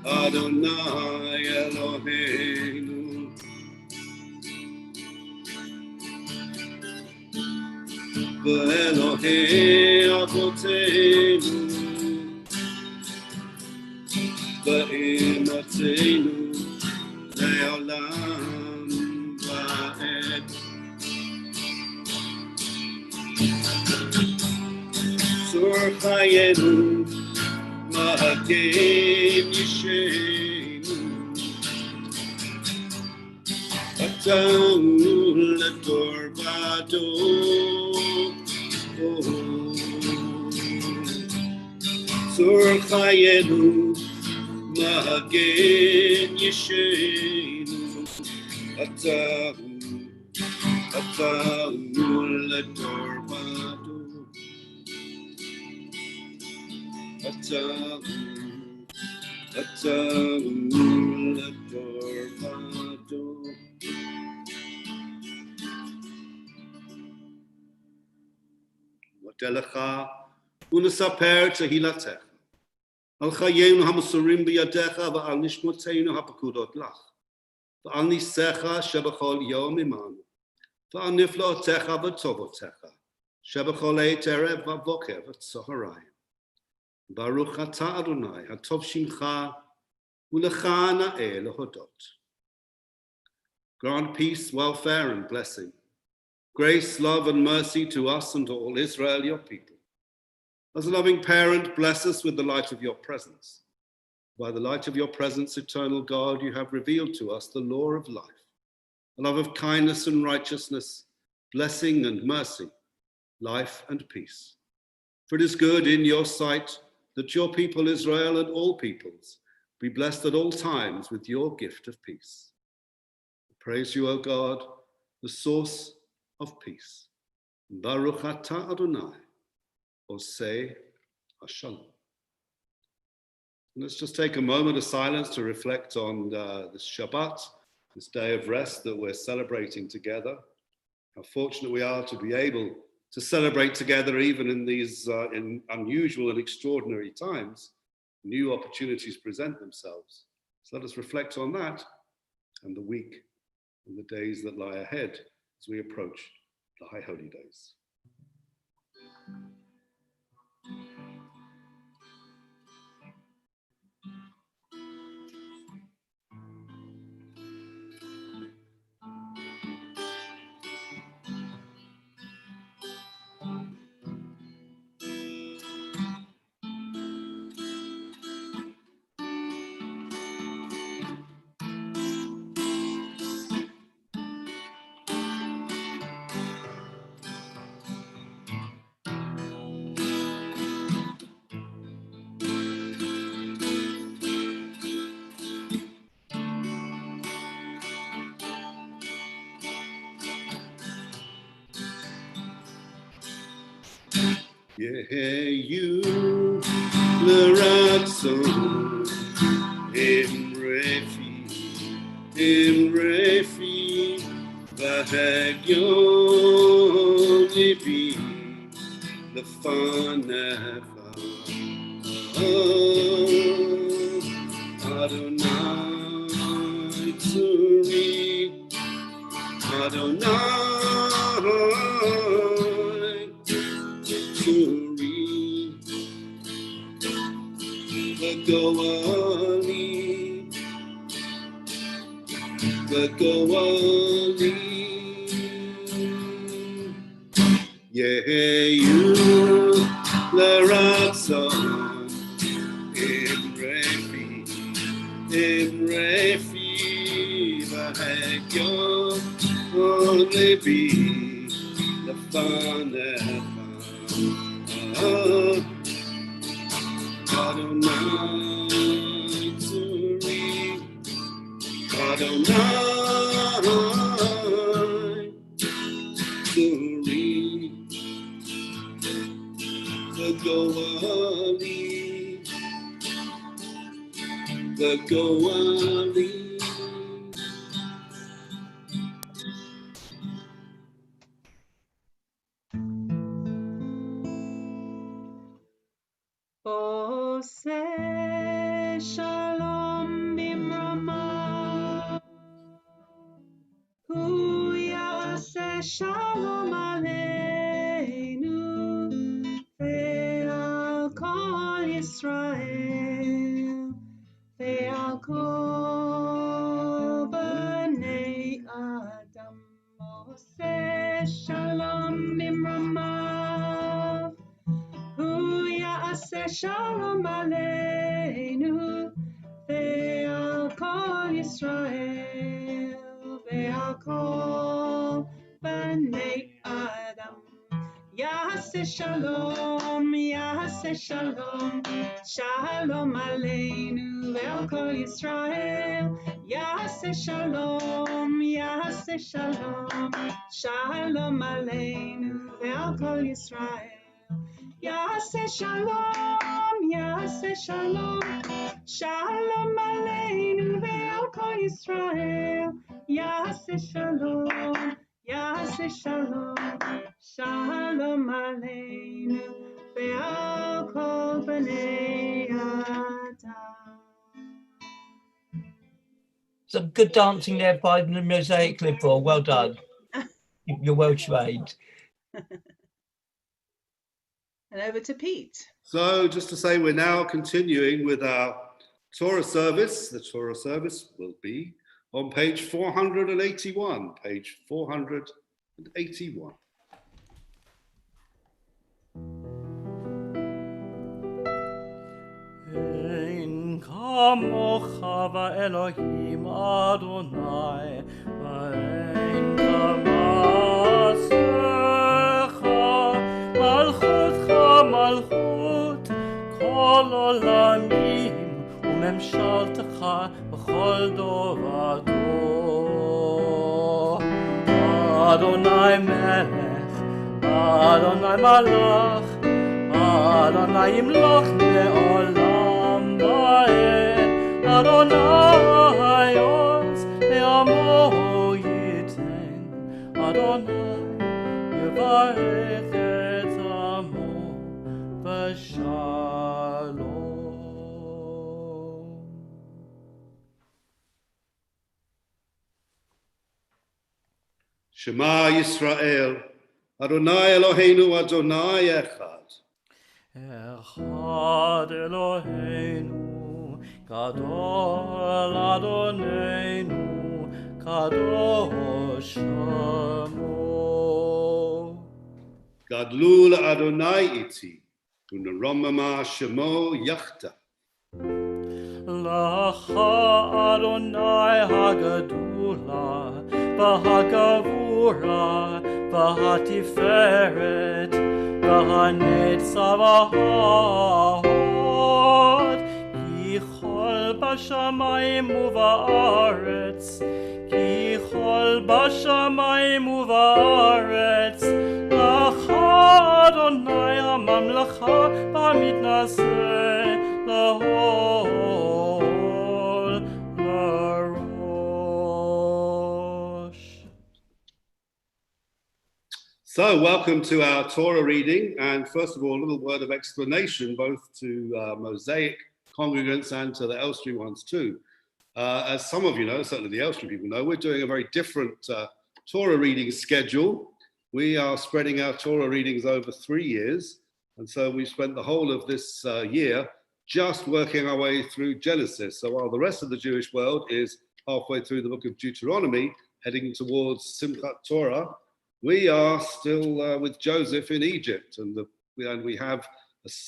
אדוני אלוהינו, ואלוהי אבותינו, ואמותינו לעולם ועד. צור חיינו מגן ישענו, אתה הוא לדור ודור. צור חיינו מגן ישענו, אתה הוא לדור ודור. אתה הוא לדור ודור. נודה לך ונספר תהילתך על חיינו המסורים בידיך ועל נשמותינו הפקודות לך, ועל ניסיך שבכל יום עמנו, ועל נפלאותיך וטובותיך שבכל עת ערב ובוקר וצהריים. ברוך אתה אדוני, הטוב שמך, ולך נאה להודות. Grant peace, welfare, and blessing, grace, love, and mercy to us and to all Israel, your people. As a loving parent, bless us with the light of your presence. By the light of your presence, eternal God, you have revealed to us the law of life, a love of kindness and righteousness, blessing and mercy, life and peace. For it is good in your sight that your people Israel and all peoples be blessed at all times with your gift of peace. Praise you, O God, the source of peace. Baruch atah Adonai, Oseh Hashalom. Let's just take a moment of silence to reflect on this Shabbat, this day of rest that we're celebrating together. How fortunate we are to be able to celebrate together even in these in unusual and extraordinary times. New opportunities present themselves. So let us reflect on that and the week and the days that lie ahead as we approach the High Holy Days. Yeheyu l'ratzon imrefi v'hegyon libi lefanecha. Adonai tzuri, Adonai tzuri, v'goali, v'goali, yehu l'ratzon, Imrefi v'hegyo lebi lefanecha. Adonai tzuri, Adonai tzuri, the Goali. Oseh shalom bimrama, hu yaseh shalom aleinu ve'al kol Yisrael ve'al kol bnei Adam. Oseh shalom bimrama, hu yaseh shalom aleinu ve'al kol Yisrael ve'al kol bnei Adam. Yaseh shalom, yaseh shalom, shalom aleinu ve'al kol Yisrael. Yaseh shalom, yaseh shalom, shalom aleinu ve'al kol Yisrael. Yaseh shalom, yaseh shalom, shalom aleinu ve'al kol Yisrael. Yaseh shalom, yaseh shalom, shalom aleinu ve'al kol bnei Adam. Some good dancing there by the Mosaic Liberal. Well done. You're well trained. And over to Pete. So just to say, we're now continuing with our Torah service. The Torah service will be on page 481. Page 481. Ein kamocha va'Elohim Adonai, va'ein kamasecha, malchutcha malchut, kol olamim, umemshaltecha b'chol dor vador. Adonai melech, Adonai malach, Adonai yimloch le'olam va'ed, Adonai oz le'amo yiten, Adonai yevarech et amo b'shalom. Shema Yisrael, Adonai Eloheinu Adonai Echad. Echad Eloheinu, Gadol Adonenu, Kadosh Shemo. Gadlu Adonai iti, uneromama Shemo Yachta. Lacha Adonai Hagadula, V'Hagavura, V'Hatiferet, V'Hanetzav Ha'od, Ki chol b'shamayim u'va'aretz, Ki chol b'shamayim u'va'aretz, Lacha Adonai ha'mamlecha b'mitnaseh lahol larosh. So welcome to our Torah reading, and first of all, a little word of explanation both to Mosaic congregants and to the Elstree ones too. As some of you know, certainly the Elstree people know, we're doing a very different Torah reading schedule. We are spreading our Torah readings over 3 years, and so we spent the whole of this year just working our way through Genesis. So while the rest of the Jewish world is halfway through the book of Deuteronomy, heading towards Simchat Torah, we are still with Joseph in Egypt, and we have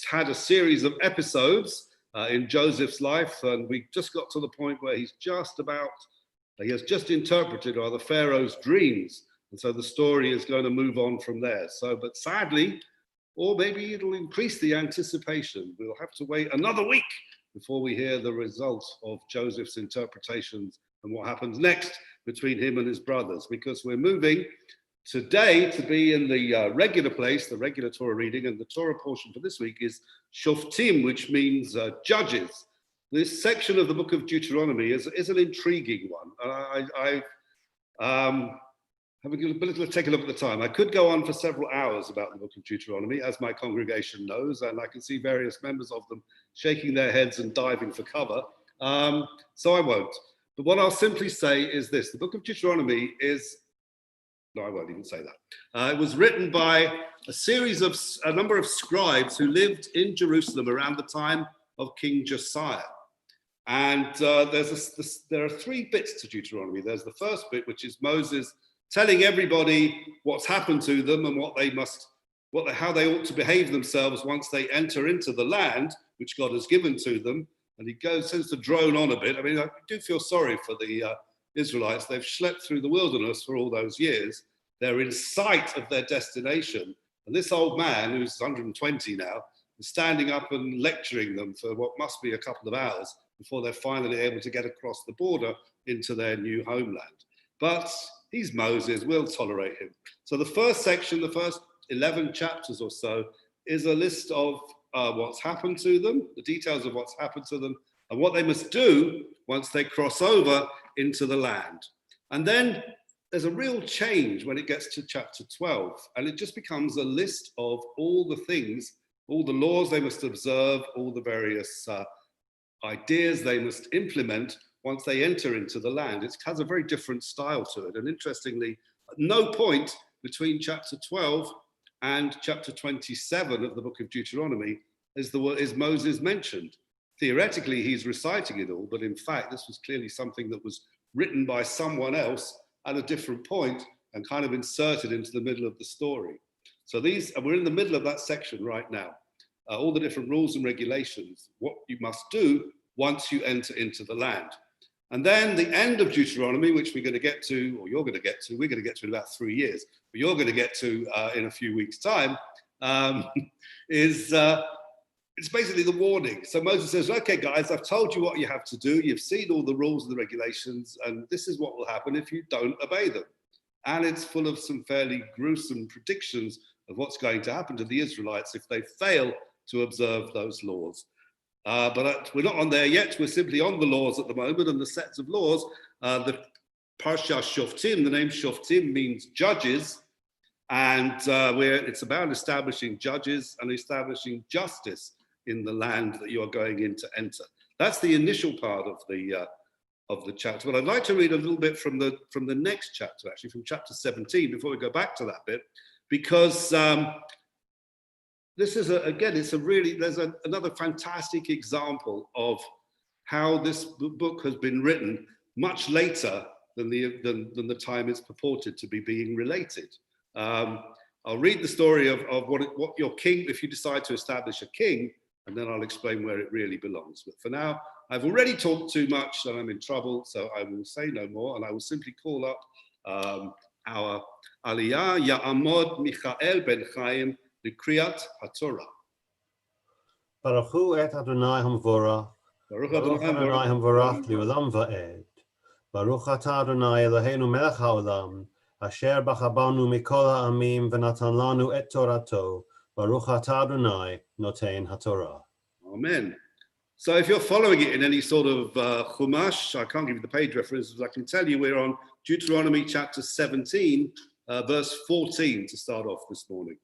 had a series of episodes in Joseph's life, and we just got to the point where he has just interpreted the Pharaoh's dreams, and so the story is going to move on from there. So, but sadly, or maybe it'll increase the anticipation, we'll have to wait another week before we hear the results of Joseph's interpretations and what happens next between him and his brothers, because we're moving today to be in the regular place, the regular Torah reading, and the Torah portion for this week is Shoftim, which means judges. This section of the book of Deuteronomy is an intriguing one. Take a look at the time. I could go on for several hours about the book of Deuteronomy, as my congregation knows, and I can see various members of them shaking their heads and diving for cover. So I won't. But what I'll simply say is this: the book of Deuteronomy is, no, I won't even say that. It was written by a number of scribes who lived in Jerusalem around the time of King Josiah. And there are 3 bits to Deuteronomy. There's the first bit, which is Moses telling everybody what's happened to them and how they ought to behave themselves once they enter into the land which God has given to them. And he tends to drone on a bit. I mean, I do feel sorry for the Israelites. They've slept through the wilderness for all those years. They're in sight of their destination. And this old man, who's 120 now, is standing up and lecturing them for what must be a couple of hours before they're finally able to get across the border into their new homeland. But he's Moses, we'll tolerate him. So the first section, the first 11 chapters or so, is a list of what's happened to them, the details of what's happened to them, and what they must do once they cross over into the land. And then there's a real change when it gets to chapter 12, and it just becomes a list of all the things, all the laws they must observe, all the various ideas they must implement once they enter into the land. It has a very different style to it. And interestingly, at no point between chapter 12 and chapter 27 of the book of Deuteronomy is Moses mentioned. Theoretically, he's reciting it all, but in fact, this was clearly something that was written by someone else at a different point and kind of inserted into the middle of the story. So we're in the middle of that section right now. All the different rules and regulations, what you must do once you enter into the land. And then the end of Deuteronomy, which we're going to get to, or you're going to get to, we're going to get to in about 3 years, but you're going to get to in a few weeks' time, it's basically the warning. So Moses says, okay, guys, I've told you what you have to do. You've seen all the rules and the regulations, and this is what will happen if you don't obey them. And it's full of some fairly gruesome predictions of what's going to happen to the Israelites if they fail to observe those laws. But we're not on there yet. We're simply on the laws at the moment and the sets of laws. The Parsha Shoftim, the name Shoftim means judges. And it's about establishing judges and establishing justice in the land that you are going in to enter. That's the initial part of the chapter. But I'd like to read a little bit from the next chapter, actually, from chapter 17, before we go back to that bit, because this is there's another fantastic example of how this book has been written much later than the time it's purported to be being related. I'll read the story of what your king, if you decide to establish a king, and then I'll explain where it really belongs. But for now, I've already talked too much and I'm in trouble, so I will say no more, and I will simply call up our Aliyah Ya'amod Michael Ben Chaim L'Kriyat HaTorah. Baruch hu et Adonai Hamvorach, Baruch Adonai Hamvorach Li'olam Va'ed. Baruch atah Adonai Eloheinu melech haolam, asher bachabanu mikol ha'amim v'natan lanu et Torato. Baruch atah Adonai notein haTorah. Amen. So if you're following it in any sort of Chumash, I can't give you the page references, but I can tell you we're on Deuteronomy chapter 17, verse 14 to start off this morning.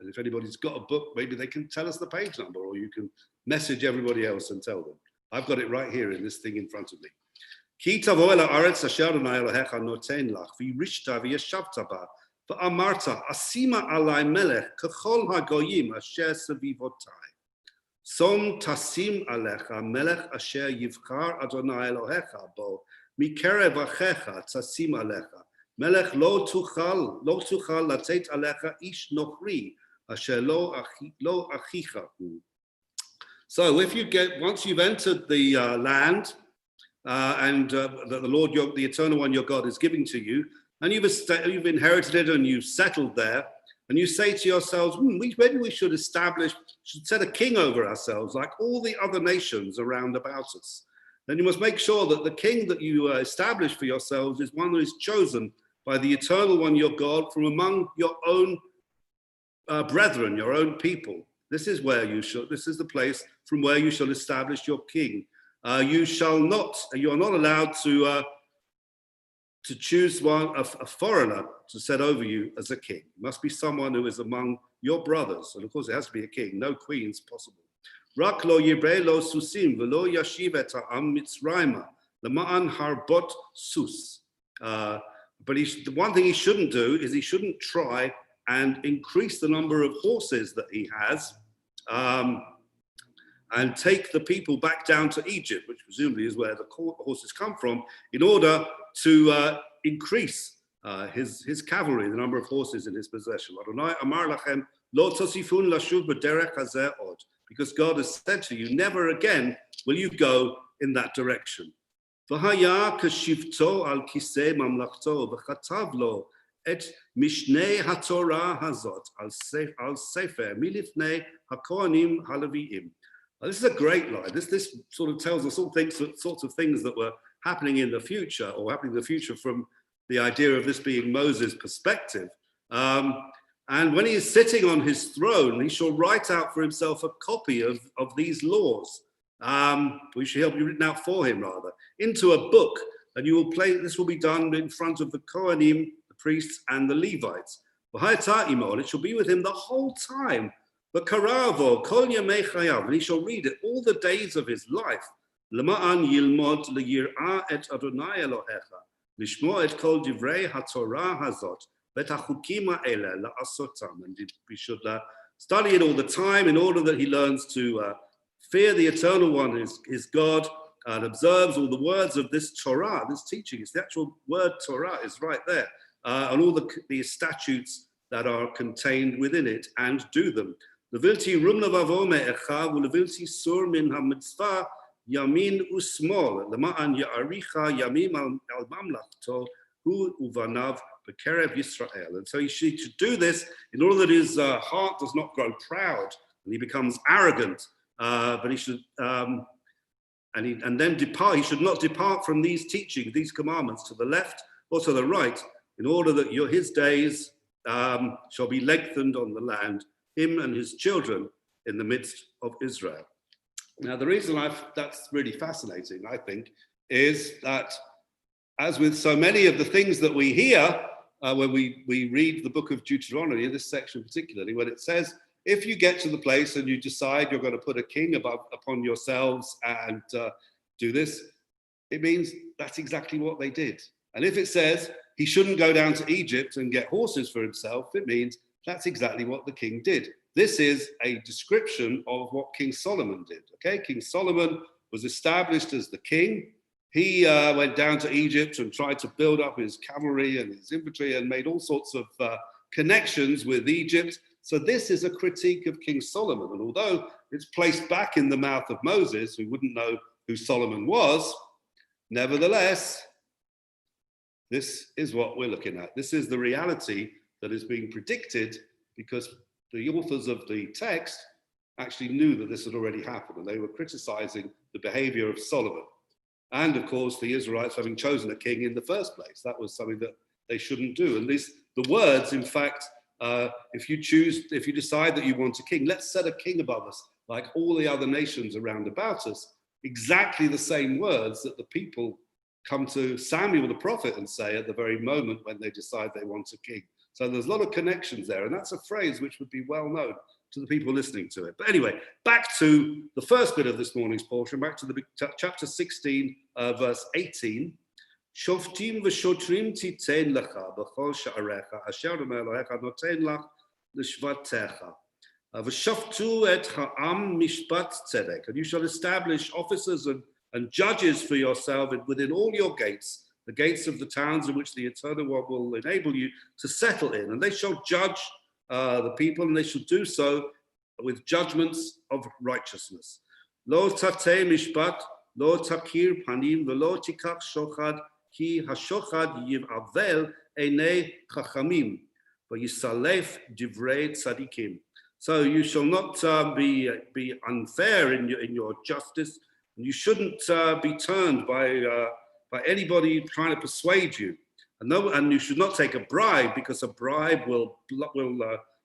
And if anybody's got a book, maybe they can tell us the page number, or you can message everybody else and tell them. I've got it right here in this thing in front of me. Ki tavo el haaretz asher Adonai Elohecha noten lach, v'yirishta v'yeshavta ba, v'amarta asima alai melech kechol hagoyim asher sevivotai. Som tasim alecha melech asher yivchar Adonai Elohecha bo, mikerev achecha tasim alecha. Melech lo tuchal latet alecha ish nochri asher lo achicha hu. So if you once you've entered the land and that the Lord, the Eternal One, your God, is giving to you, and you've inherited it and you've settled there, and you say to yourselves, maybe we should set a king over ourselves like all the other nations around about us. Then you must make sure that the king that you establish for yourselves is one who is chosen by the Eternal One, your God, from among your own brethren, your own people. This is the place from where you shall establish your king. You are not allowed to choose a foreigner to set over you as a king. It must be someone who is among your brothers. And of course, it has to be a king. No queens possible. Rak lo yibre lo susim v'lo yashiv et ha'am mitzrayma l'ma'an harbot sus. But the one thing he shouldn't do is he shouldn't try and increase the number of horses that he has and take the people back down to Egypt, which presumably is where the horses come from, in order to increase his cavalry, the number of horses in his possession. Because God has said to you, never again will you go in that direction. Et mishnei haTorah hazot al sefer milifnei hakohanim haleviim. This is a great line. This sort of tells us all sorts of things that were happening in the future, or happening in the future from the idea of this being Moses' perspective. And when he is sitting on his throne, he shall write out for himself a copy of these laws, which shall be written out for him, rather, into a book. And this will be done in front of the Kohanim, priests and the Levites. And it shall be with him the whole time. But karavo kol yamei chayav, and he shall read it all the days of his life. Lema'an yilmod leyir'a et Adonai Elohecha, lishmo et kol divrei haTorah hazot, vet hachukim ha'ele la'asotam. And we should study it all the time in order that he learns to fear the Eternal One, his God, and observes all the words of this Torah, this teaching. It's the actual word Torah is right there. And all the statutes that are contained within it, and do them. Levilti rum levavo me'echa v'levilti sur min hamitzvah yamin usmol lema'an ya'aricha yamim al mamlachto hu uvanav b'kerev Yisrael. And so he should do this in order that his heart does not grow proud and he becomes arrogant. But he should and then depart. He should not depart from these teachings, these commandments, to the left or to the right, in order that his days shall be lengthened on the land, him and his children in the midst of Israel. Now, the reason that's really fascinating, I think, is that as with so many of the things that we hear when we read the book of Deuteronomy, in this section particularly, when it says, if you get to the place and you decide you're going to put a king upon yourselves and do this, it means that's exactly what they did. And if it says he shouldn't go down to Egypt and get horses for himself, it means that's exactly what the king did. This is a description of what King Solomon did. Okay, King Solomon was established as the king. He went down to Egypt and tried to build up his cavalry and his infantry and made all sorts of connections with Egypt. So this is a critique of King Solomon. And although it's placed back in the mouth of Moses, who wouldn't know who Solomon was, nevertheless, this is what we're looking at. This is the reality that is being predicted, because the authors of the text actually knew that this had already happened, and they were criticizing the behavior of Solomon. And of course, the Israelites having chosen a king in the first place. That was something that they shouldn't do. And the words, in fact, if you decide that you want a king, let's set a king above us, like all the other nations around about us, exactly the same words that the people come to Samuel the prophet and say at the very moment when they decide they want a king. So there's a lot of connections there, and that's a phrase which would be well known to the people listening to it. But anyway, back to the first bit of this morning's portion, back to the chapter 16, verse 18. Shoftim v'shotrim titen lecha b'chol sha'arecha asher Elohecha noten lach l'shvatecha v'shoftu et ha'am mishpat tzedek, and you shall establish officers and judges for yourself within all your gates, the gates of the towns in which the Eternal One will enable you to settle in, and they shall judge the people, and they shall do so with judgments of righteousness. Lo tateh mishpat, lo takir panim, v'lo tikach shochad, ki hashochad yivavel einei chachamim, v'yisalef divrei tzadikim. So you shall not be unfair in your justice, and you shouldn't be turned by anybody trying to persuade you. And you should not take a bribe, because a bribe will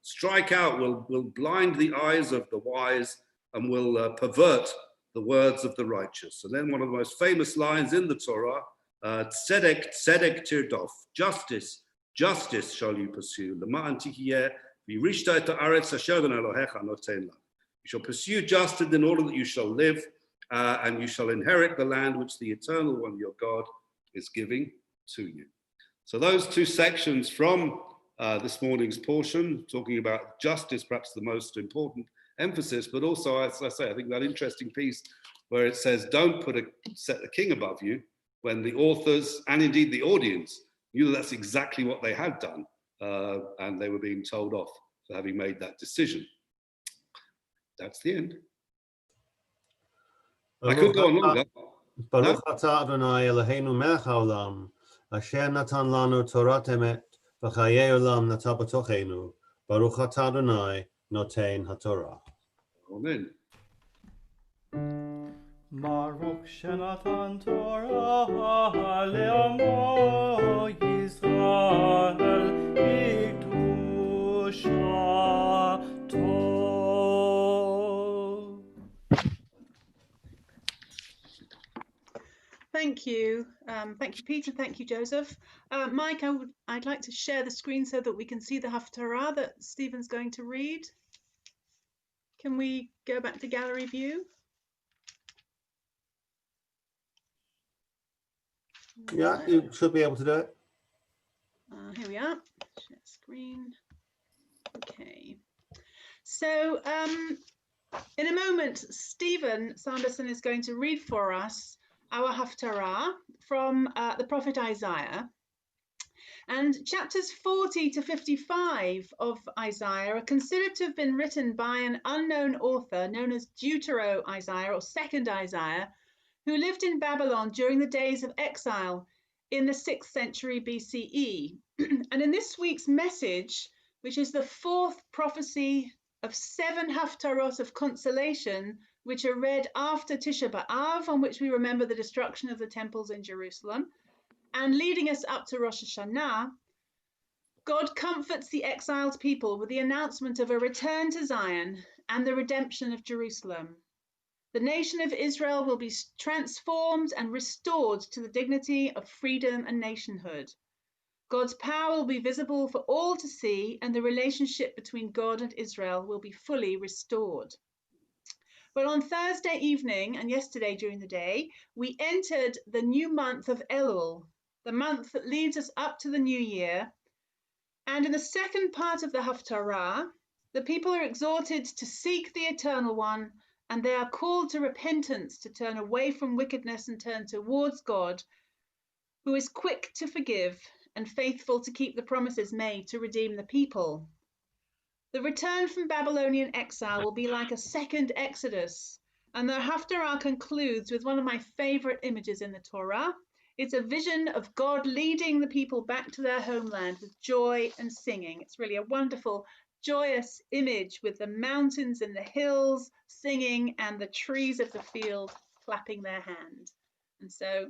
strike out, will blind the eyes of the wise, and will pervert the words of the righteous. And then one of the most famous lines in the Torah, tzedek, tzedek tirdof, justice, justice shall you pursue. L'ma'an tihiyeh v'rishta et ha'aretz asher Elohecha noten lach. You shall pursue justice in order that you shall live, and you shall inherit the land which the Eternal One, your God, is giving to you. So those two sections from this morning's portion, talking about justice, perhaps the most important emphasis, but also, as I say, I think that interesting piece where it says, don't set the king above you, when the authors and indeed the audience knew that that's exactly what they had done, and they were being told off for having made that decision. That's the end. I could go on longer. Baruch atah Adonai Eloheinu melech haolam, asher natan lanu Torat emet, v'chayei olam nata b'tochenu. Baruch atah Adonai noten haTorah. Amen. Baruch shenatan Torah le'amo Yisrael b'kedushato. Thank you. Thank you, Peter. Thank you, Joseph. Mike, I'd like to share the screen so that we can see the Haftarah that Stephen's going to read. Can we go back to gallery view? Yeah, you should be able to do it. Here we are. Share screen. Okay. So in a moment, Stephen Sanderson is going to read for us our Haftarah from the prophet Isaiah. And chapters 40 to 55 of Isaiah are considered to have been written by an unknown author known as Deutero-Isaiah, or Second Isaiah, who lived in Babylon during the days of exile in the 6th century BCE. And in this week's message, which is the fourth prophecy of 7 Haftarot of consolation, which are read after Tisha B'Av, on which we remember the destruction of the temples in Jerusalem, and leading us up to Rosh Hashanah, God comforts the exiled people with the announcement of a return to Zion and the redemption of Jerusalem. The nation of Israel will be transformed and restored to the dignity of freedom and nationhood. God's power will be visible for all to see, and the relationship between God and Israel will be fully restored. But on Thursday evening and yesterday during the day, we entered the new month of Elul, the month that leads us up to the new year. And in the second part of the Haftarah, the people are exhorted to seek the Eternal One, and they are called to repentance, to turn away from wickedness and turn towards God, who is quick to forgive and faithful to keep the promises made to redeem the people. The return from Babylonian exile will be like a second Exodus, and the Haftarah concludes with one of my favorite images in the Torah. It's a vision of God leading the people back to their homeland with joy and singing. It's really a wonderful, joyous image with the mountains and the hills singing and the trees of the field clapping their hand. And so,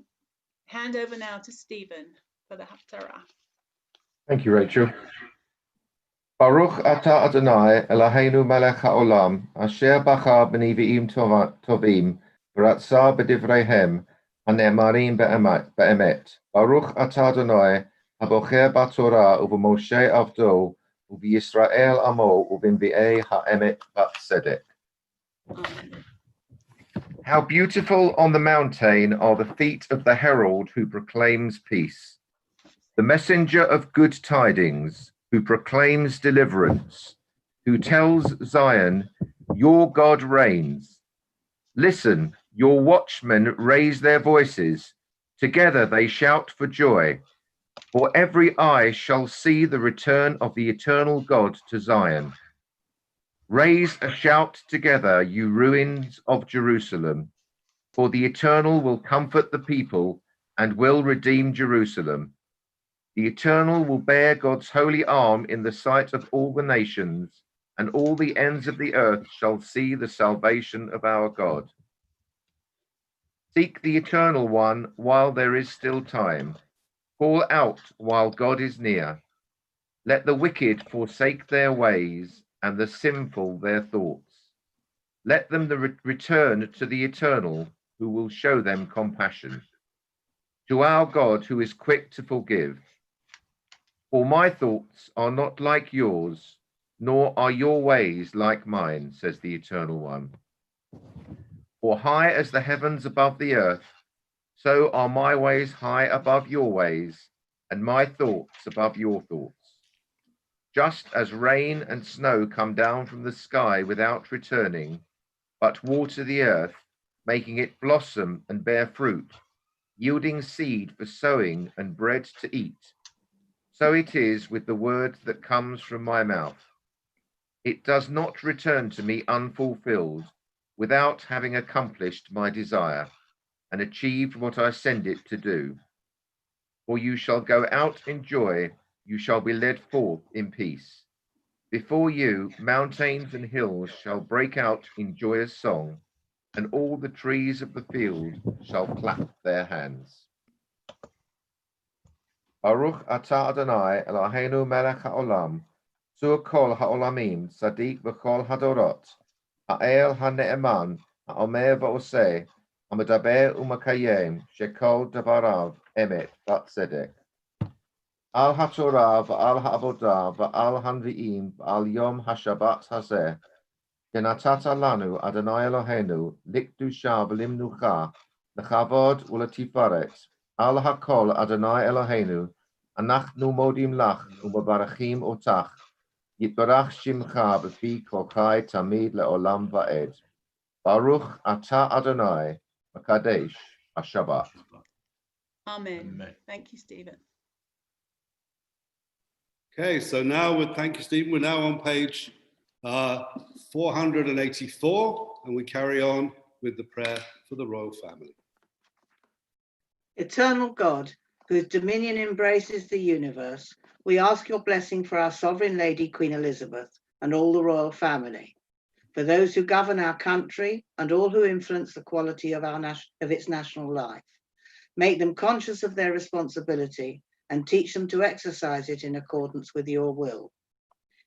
hand over now to Stephen for the Haftarah. Thank you, Rachel. Baruch atah Adonai Eloheinu melech haolam, asher bachar b'nevi'im tovim, v'ratzah b'divreihem, הנאמרים באמת. ברוך אתה אדוני, הבוחר בתורה ובמשה עבדו, ובישראל עמו, ובנביאי האמת בצדק. How beautiful on the mountain are the feet of the herald who proclaims peace, the messenger of good tidings, who proclaims deliverance, who tells Zion, your God reigns. Listen, your watchmen raise their voices. Together they shout for joy. For every eye shall see the return of the eternal God to Zion. Raise a shout together, you ruins of Jerusalem. For the Eternal will comfort the people and will redeem Jerusalem. The Eternal will bear God's holy arm in the sight of all the nations, and all the ends of the earth shall see the salvation of our God. Seek the Eternal One while there is still time. Call out while God is near. Let the wicked forsake their ways, and the sinful their thoughts. Let them return to the Eternal, who will show them compassion. To our God, who is quick to forgive. For my thoughts are not like yours, nor are your ways like mine, says the Eternal One. For high as the heavens above the earth, so are my ways high above your ways, and my thoughts above your thoughts. Just as rain and snow come down from the sky without returning, but water the earth, making it blossom and bear fruit, yielding seed for sowing and bread to eat, so it is with the word that comes from my mouth. It does not return to me unfulfilled, without having accomplished my desire and achieved what I send it to do. For you shall go out in joy, you shall be led forth in peace. Before you, mountains and hills shall break out in joyous song, and all the trees of the field shall clap their hands. Baruch atah Adonai Eloheinu melech haolam, sur kol haolamim, tzaddik v'kol hadorot, ha'el ha'ne'eman, ha'omer v'oseh, ha'medaber u'makayem, shekol davarav emet v'tzedek. Al ha'torah v'al ha'avodah v'al hanvi'im v'al yom ha'shabbat hazeh, Kenatata lanu Adonai Eloheinu likdusha v'limnucha lechavod u'letifaret al hakol Adonai Eloheinu anachnu modim lach u'mabarachim otach yitbarach shimcha b'fi kol chai tamid le'olam va'ed. Baruch ata Adonai Makadesh HaShabbat. Amen. Thank you, Stephen. Okay, so now thank you, Stephen. We're now on page 484, and we carry on with the prayer for the royal family. Eternal God, whose dominion embraces the universe, we ask your blessing for our sovereign lady, Queen Elizabeth, and all the royal family, for those who govern our country and all who influence the quality of its national life. Make them conscious of their responsibility and teach them to exercise it in accordance with your will.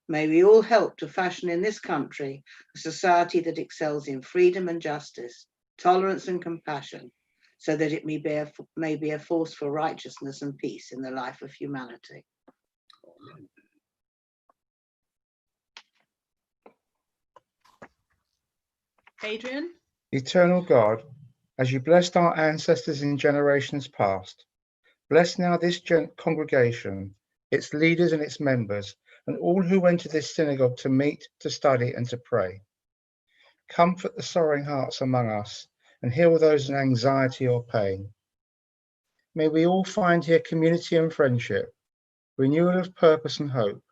May we all help to fashion in this country a society that excels in freedom and justice, tolerance and compassion, so that it may be a force for righteousness and peace in the life of humanity. Adrian? Eternal God, as you blessed our ancestors in generations past, bless now this congregation, its leaders and its members, and all who went to this synagogue to meet, to study, and to pray. Comfort the sorrowing hearts among us, and heal those in anxiety or pain. May we all find here community and friendship, renewal of purpose and hope,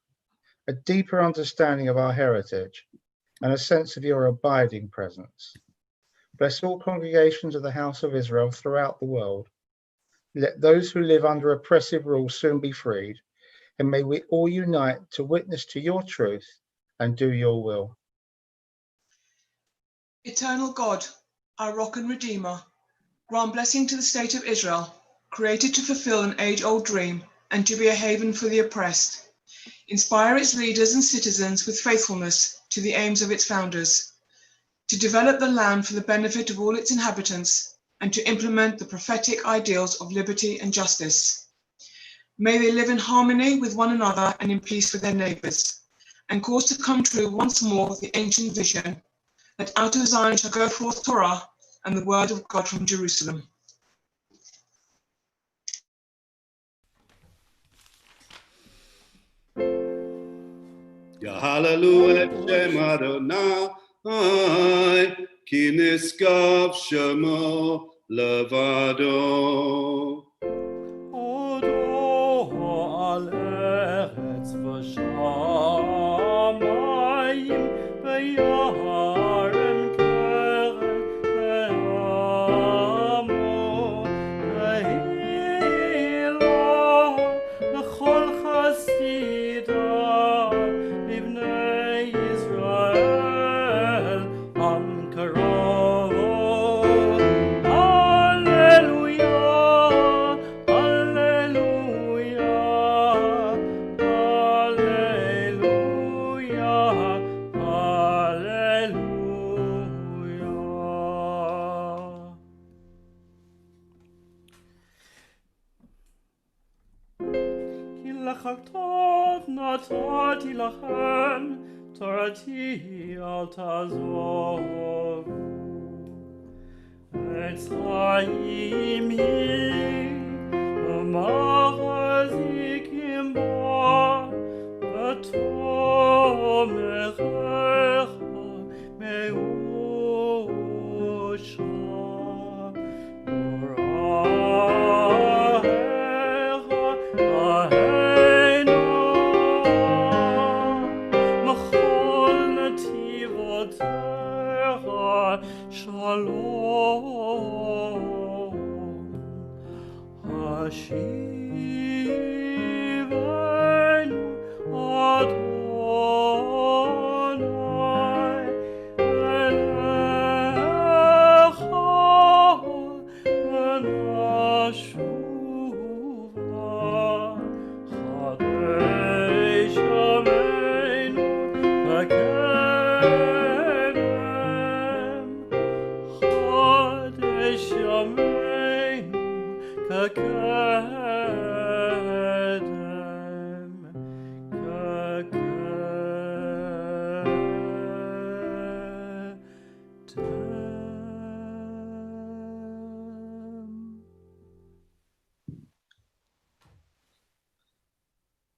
a deeper understanding of our heritage, and a sense of your abiding presence. Bless all congregations of the House of Israel throughout the world. Let those who live under oppressive rule soon be freed, and may we all unite to witness to your truth and do your will. Eternal God, our rock and redeemer, grant blessing to the state of Israel, created to fulfill an age-old dream and to be a haven for the oppressed. Inspire its leaders and citizens with faithfulness to the aims of its founders, to develop the land for the benefit of all its inhabitants and to implement the prophetic ideals of liberty and justice. May they live in harmony with one another and in peace with their neighbours, and cause to come true once more the ancient vision that out of Zion shall go forth Torah and the word of God from Jerusalem. Hallelujah, Shem Adonai, ki niskav shemo levado. Odo al eretz v'shamayim v'yarem keren ve'amo ve'hila l'chol chasida livnei Yisrael am karov. Hallelujah, hallelujah, hallelujah, hallelujah. כי לכתוב נתתי לכם, תורתי אל תעזוב. עץ חיים היא, ומחזיקים בה, ותומכך מאושר. Shalom, Hashivenu Adonai Elecha v'nashuva Chadesh Yameinu v'kedem Chadesh Yameinu k'kedem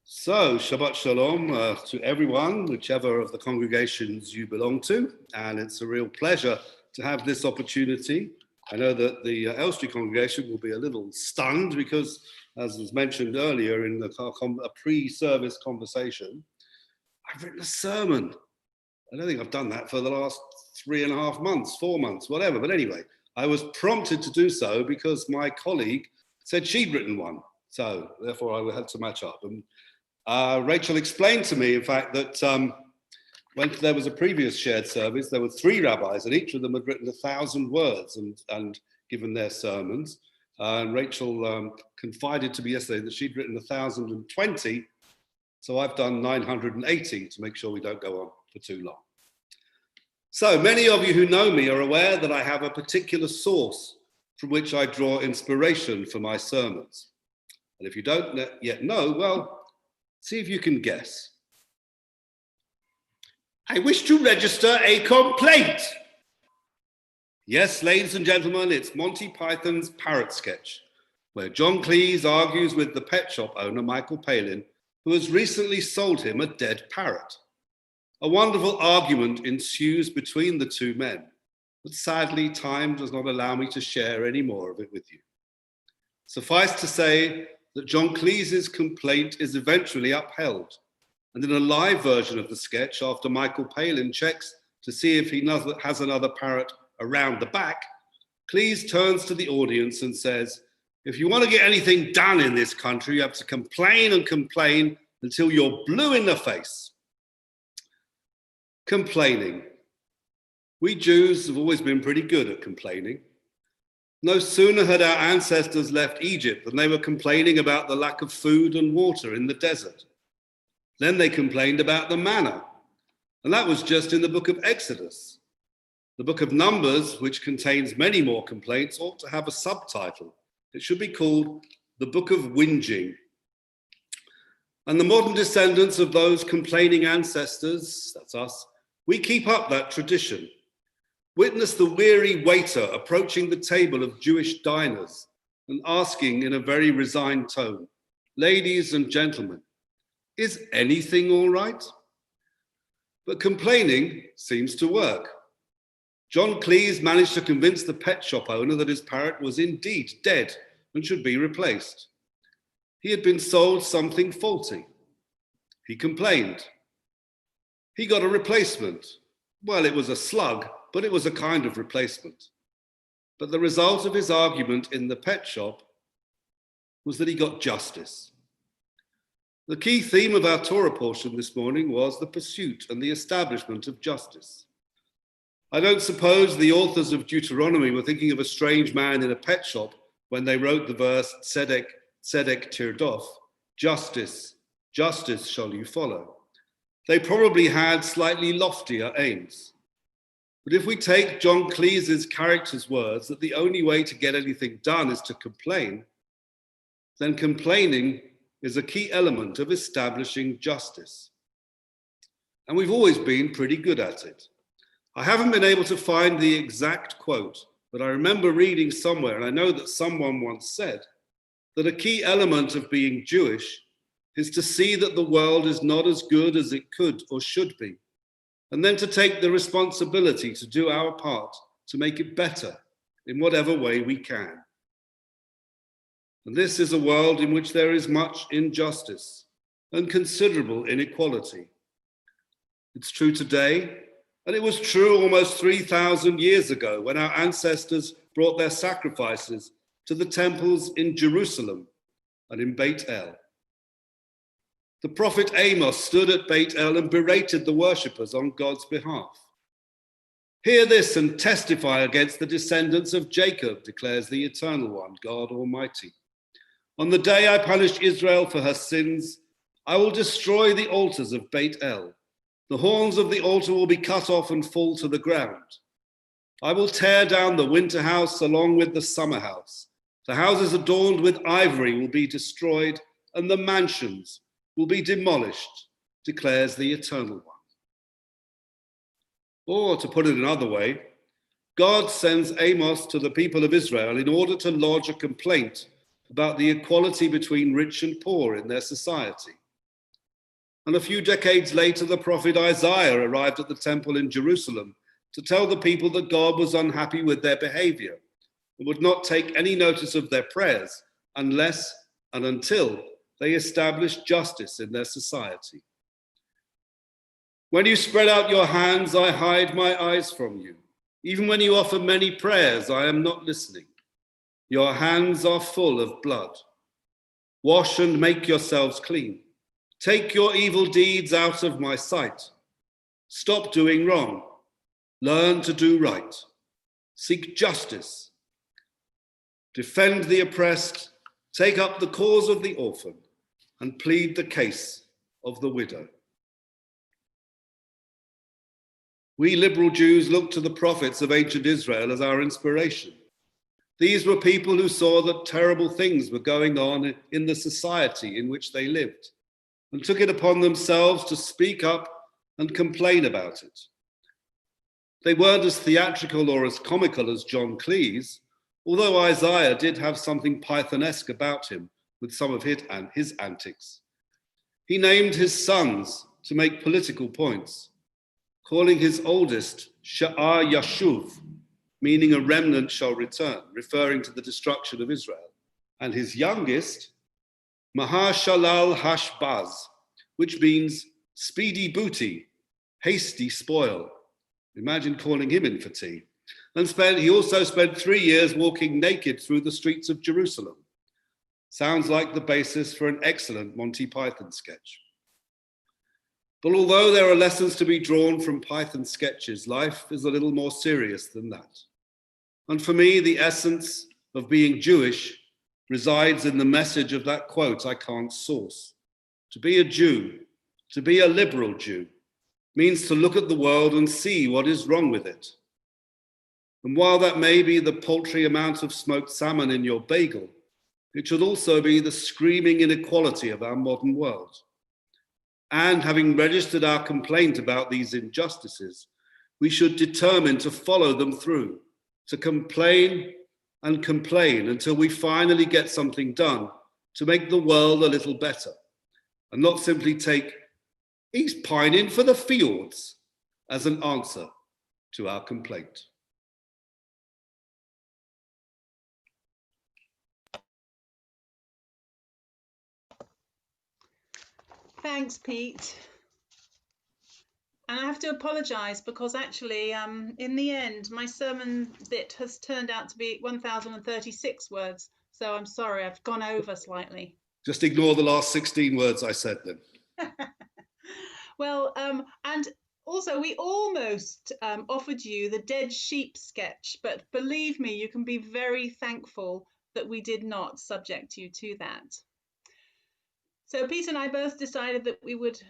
So, Shabbat Shalom to everyone, whichever of the congregations you belong to. And it's a real pleasure to have this opportunity. I know that the Elstree congregation will be a little stunned because, as was mentioned earlier in a pre-service conversation, I've written a sermon. I don't think I've done that for the last 3.5 months, 4 months, whatever. But anyway, I was prompted to do so because my colleague said she'd written one. So therefore I had to match up. And Rachel explained to me, in fact, that when there was a previous shared service, there were 3 rabbis and each of them had written 1,000 words and given their sermons. And Rachel confided to me yesterday that she'd written 1,020. So I've done 980 to make sure we don't go on for too long. So many of you who know me are aware that I have a particular source from which I draw inspiration for my sermons. And if you don't yet know, well, see if you can guess. I wish to register a complaint. Yes, ladies and gentlemen, it's Monty Python's Parrot Sketch, where John Cleese argues with the pet shop owner, Michael Palin, who has recently sold him a dead parrot. A wonderful argument ensues between the two men, but sadly, time does not allow me to share any more of it with you. Suffice to say that John Cleese's complaint is eventually upheld, and in a live version of the sketch, after Michael Palin checks to see if he has another parrot around the back, Cleese turns to the audience and says, if you want to get anything done in this country, you have to complain and complain until you're blue in the face. Complaining. We Jews have always been pretty good at complaining. No sooner had our ancestors left Egypt than they were complaining about the lack of food and water in the desert. Then they complained about the manna, and that was just in the book of Exodus. The book of Numbers, which contains many more complaints, ought to have a subtitle. It should be called the Book of Whinging. And the modern descendants of those complaining ancestors, that's us, we keep up that tradition. Witness the weary waiter approaching the table of Jewish diners and asking in a very resigned tone, "Ladies and gentlemen, is anything all right?" But complaining seems to work. John Cleese managed to convince the pet shop owner that his parrot was indeed dead and should be replaced. He had been sold something faulty. He complained. He got a replacement. Well, it was a slug, but it was a kind of replacement. But the result of his argument in the pet shop was that he got justice. The key theme of our Torah portion this morning was the pursuit and the establishment of justice. I don't suppose the authors of Deuteronomy were thinking of a strange man in a pet shop when they wrote the verse, Tzedek, Tzedek tirdof, justice, justice shall you follow. They probably had slightly loftier aims. But if we take John Cleese's character's words that the only way to get anything done is to complain, then complaining is a key element of establishing justice. And we've always been pretty good at it. I haven't been able to find the exact quote, but I remember reading somewhere, and I know that someone once said, that a key element of being Jewish is to see that the world is not as good as it could or should be, and then to take the responsibility to do our part to make it better in whatever way we can. And this is a world in which there is much injustice and considerable inequality. It's true today, and it was true almost 3,000 years ago when our ancestors brought their sacrifices to the temples in Jerusalem and in Beit El. The prophet Amos stood at Beit El and berated the worshippers on God's behalf. "Hear this and testify against the descendants of Jacob," declares the Eternal One, God Almighty. "On the day I punish Israel for her sins, I will destroy the altars of Beit El. The horns of the altar will be cut off and fall to the ground. I will tear down the winter house along with the summer house. The houses adorned with ivory will be destroyed, and the mansions will be demolished, declares the Eternal One." Or, to put it another way, God sends Amos to the people of Israel in order to lodge a complaint about the equality between rich and poor in their society. And a few decades later, the prophet Isaiah arrived at the temple in Jerusalem to tell the people that God was unhappy with their behavior and would not take any notice of their prayers unless and until they established justice in their society. "When you spread out your hands, I hide my eyes from you. Even when you offer many prayers, I am not listening. Your hands are full of blood. Wash and make yourselves clean. Take your evil deeds out of my sight. Stop doing wrong. Learn to do right. Seek justice. Defend the oppressed. Take up the cause of the orphan and plead the case of the widow." We liberal Jews look to the prophets of ancient Israel as our inspiration. These were people who saw that terrible things were going on in the society in which they lived, and took it upon themselves to speak up and complain about it. They weren't as theatrical or as comical as John Cleese, although Isaiah did have something Pythonesque about him with some of his antics. He named his sons to make political points, calling his oldest Sha'ar Yashuv, meaning a remnant shall return, referring to the destruction of Israel, and his youngest Mahashalal Hashbaz, which means speedy booty, hasty spoil. Imagine calling him in for tea. And he also spent 3 years walking naked through the streets of Jerusalem. Sounds like the basis for an excellent Monty Python sketch. But although there are lessons to be drawn from Python sketches, life is a little more serious than that. And for me, the essence of being Jewish resides in the message of that quote I can't source. To be a Jew, to be a liberal Jew, means to look at the world and see what is wrong with it, And while that may be the paltry amount of smoked salmon in your bagel, it should also be the screaming inequality of our modern world. And having registered our complaint about these injustices, we should determine to follow them through, to complain and complain until we finally get something done to make the world a little better, and not simply take "he's pining for the fields" as an answer to our complaint. Thanks, Pete. And I have to apologise because actually, in the end, my sermon bit has turned out to be 1,036 words. So I'm sorry, I've gone over slightly. Just ignore the last 16 words I said then. Well, and also we almost offered you the dead sheep sketch, but believe me, you can be very thankful that we did not subject you to that. So Pete and I both decided that we would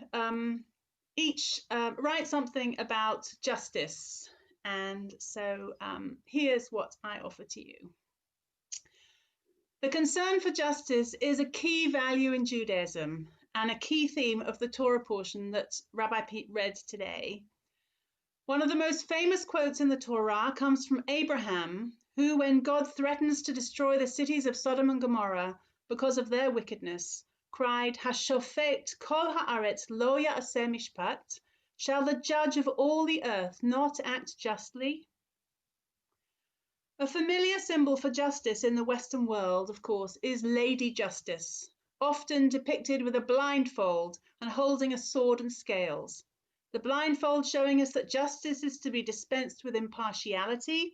each write something about justice. And so here's what I offer to you. The concern for justice is a key value in Judaism and a key theme of the Torah portion that Rabbi Pete read today. One of the most famous quotes in the Torah comes from Abraham, who, when God threatens to destroy the cities of Sodom and Gomorrah because of their wickedness, cried, "Hashofet kol haaretz lo ya'aseh mishpat," shall the judge of all the earth not act justly? A familiar symbol for justice in the Western world, of course, is Lady Justice, often depicted with a blindfold and holding a sword and scales. The blindfold showing us that justice is to be dispensed with impartiality,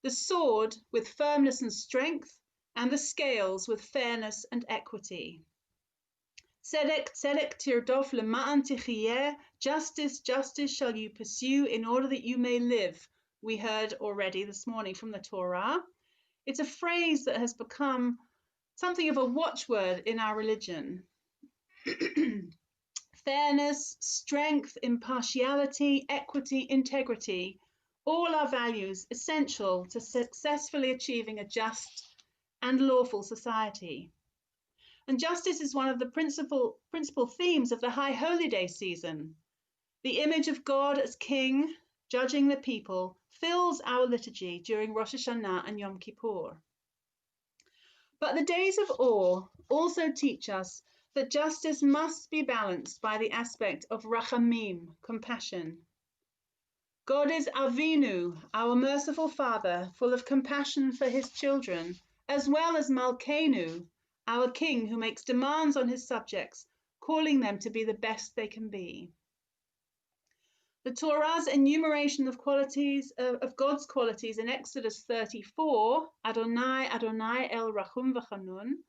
the sword with firmness and strength, and the scales with fairness and equity. Tzedek, tzedek tirdof lema'an tichiyeh, justice, justice shall you pursue in order that you may live. We heard already this morning from the Torah. It's a phrase that has become something of a watchword in our religion. Fairness, strength, impartiality, equity, integrity, all are values essential to successfully achieving a just and lawful society. And justice is one of the principal themes of the High Holy Day season. The image of God as King, judging the people, fills our liturgy during Rosh Hashanah and Yom Kippur. But the days of awe also teach us that justice must be balanced by the aspect of rachamim, compassion. God is Avinu, our merciful Father, full of compassion for his children, as well as Malkeinu, our King who makes demands on his subjects, calling them to be the best they can be. The Torah's enumeration of God's qualities in Exodus 34, Adonai, Adonai El Rachum V'Chanun,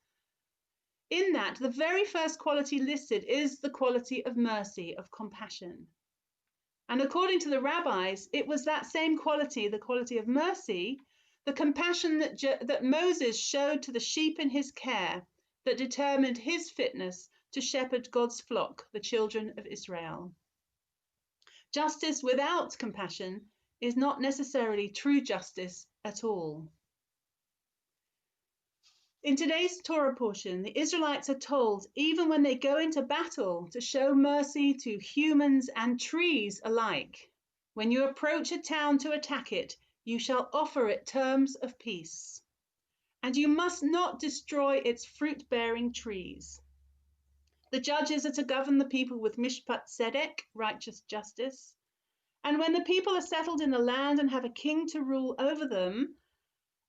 in that the very first quality listed is the quality of mercy, of compassion. And according to the rabbis, it was that same quality, the quality of mercy, the compassion that Moses showed to the sheep in his care, that determined his fitness to shepherd God's flock, the children of Israel. Justice without compassion is not necessarily true justice at all. In today's Torah portion, the Israelites are told, even when they go into battle, to show mercy to humans and trees alike. When you approach a town to attack it, you shall offer it terms of peace. And you must not destroy its fruit-bearing trees. The judges are to govern the people with mishpat tzedek, righteous justice. And when the people are settled in the land and have a king to rule over them,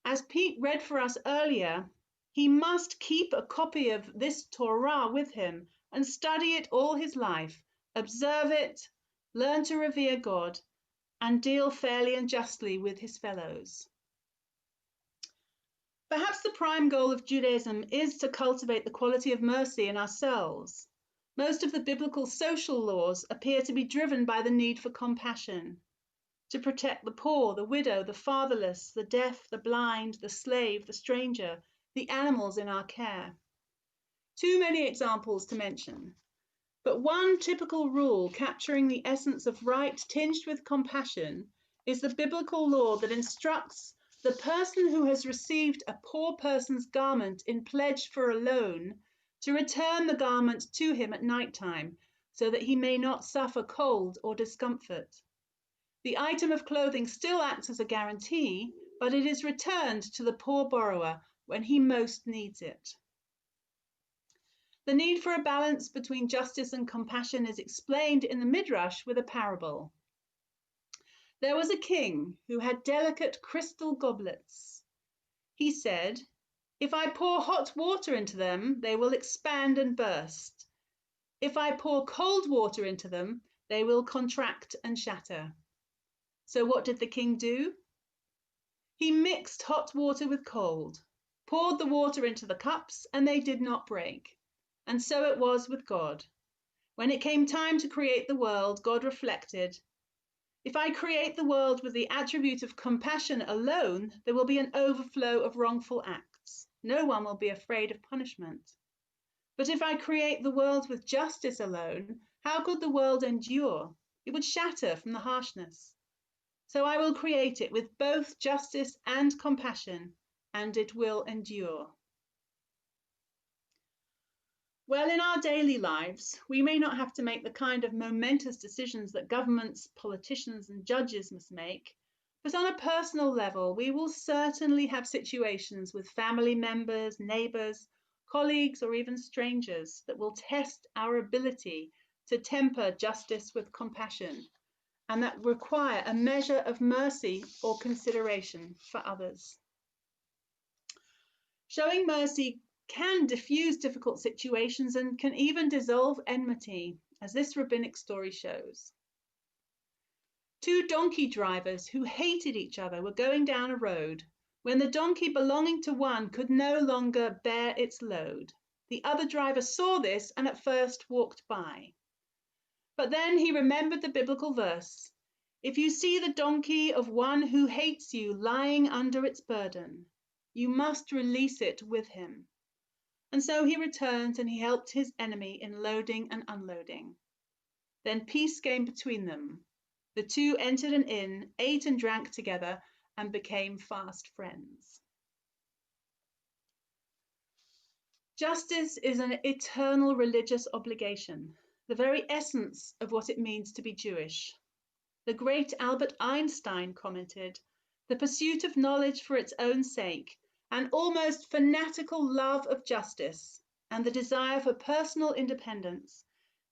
as Pete read for us earlier, he must keep a copy of this Torah with him and study it all his life, observe it, learn to revere God, and deal fairly and justly with his fellows. Perhaps the prime goal of Judaism is to cultivate the quality of mercy in ourselves. Most of the biblical social laws appear to be driven by the need for compassion, to protect the poor, the widow, the fatherless, the deaf, the blind, the slave, the stranger, the animals in our care. Too many examples to mention, but one typical rule capturing the essence of right tinged with compassion is the biblical law that instructs the person who has received a poor person's garment in pledge for a loan to return the garment to him at night time, so that he may not suffer cold or discomfort. The item of clothing still acts as a guarantee, but it is returned to the poor borrower when he most needs it. The need for a balance between justice and compassion is explained in the Midrash with a parable. There was a king who had delicate crystal goblets. He said, "If I pour hot water into them, they will expand and burst. If I pour cold water into them, they will contract and shatter." So what did the king do? He mixed hot water with cold, poured the water into the cups, and they did not break. And so it was with God. When it came time to create the world, God reflected, "If I create the world with the attribute of compassion alone, there will be an overflow of wrongful acts. No one will be afraid of punishment. But if I create the world with justice alone, how could the world endure? It would shatter from the harshness. So I will create it with both justice and compassion, and it will endure." Well, in our daily lives, we may not have to make the kind of momentous decisions that governments, politicians, and judges must make, but on a personal level, we will certainly have situations with family members, neighbours, colleagues, or even strangers that will test our ability to temper justice with compassion, and that require a measure of mercy or consideration for others. Showing mercy can diffuse difficult situations and can even dissolve enmity, as this rabbinic story shows. Two donkey drivers who hated each other were going down a road when the donkey belonging to one could no longer bear its load. The other driver saw this and at first walked by. But then he remembered the biblical verse, "If you see the donkey of one who hates you lying under its burden, you must release it with him." And so he returned and he helped his enemy in loading and unloading. Then peace came between them. The two entered an inn, ate and drank together, and became fast friends. Justice is an eternal religious obligation, the very essence of what it means to be Jewish. The great Albert Einstein commented, "The pursuit of knowledge for its own sake, an almost fanatical love of justice, and the desire for personal independence,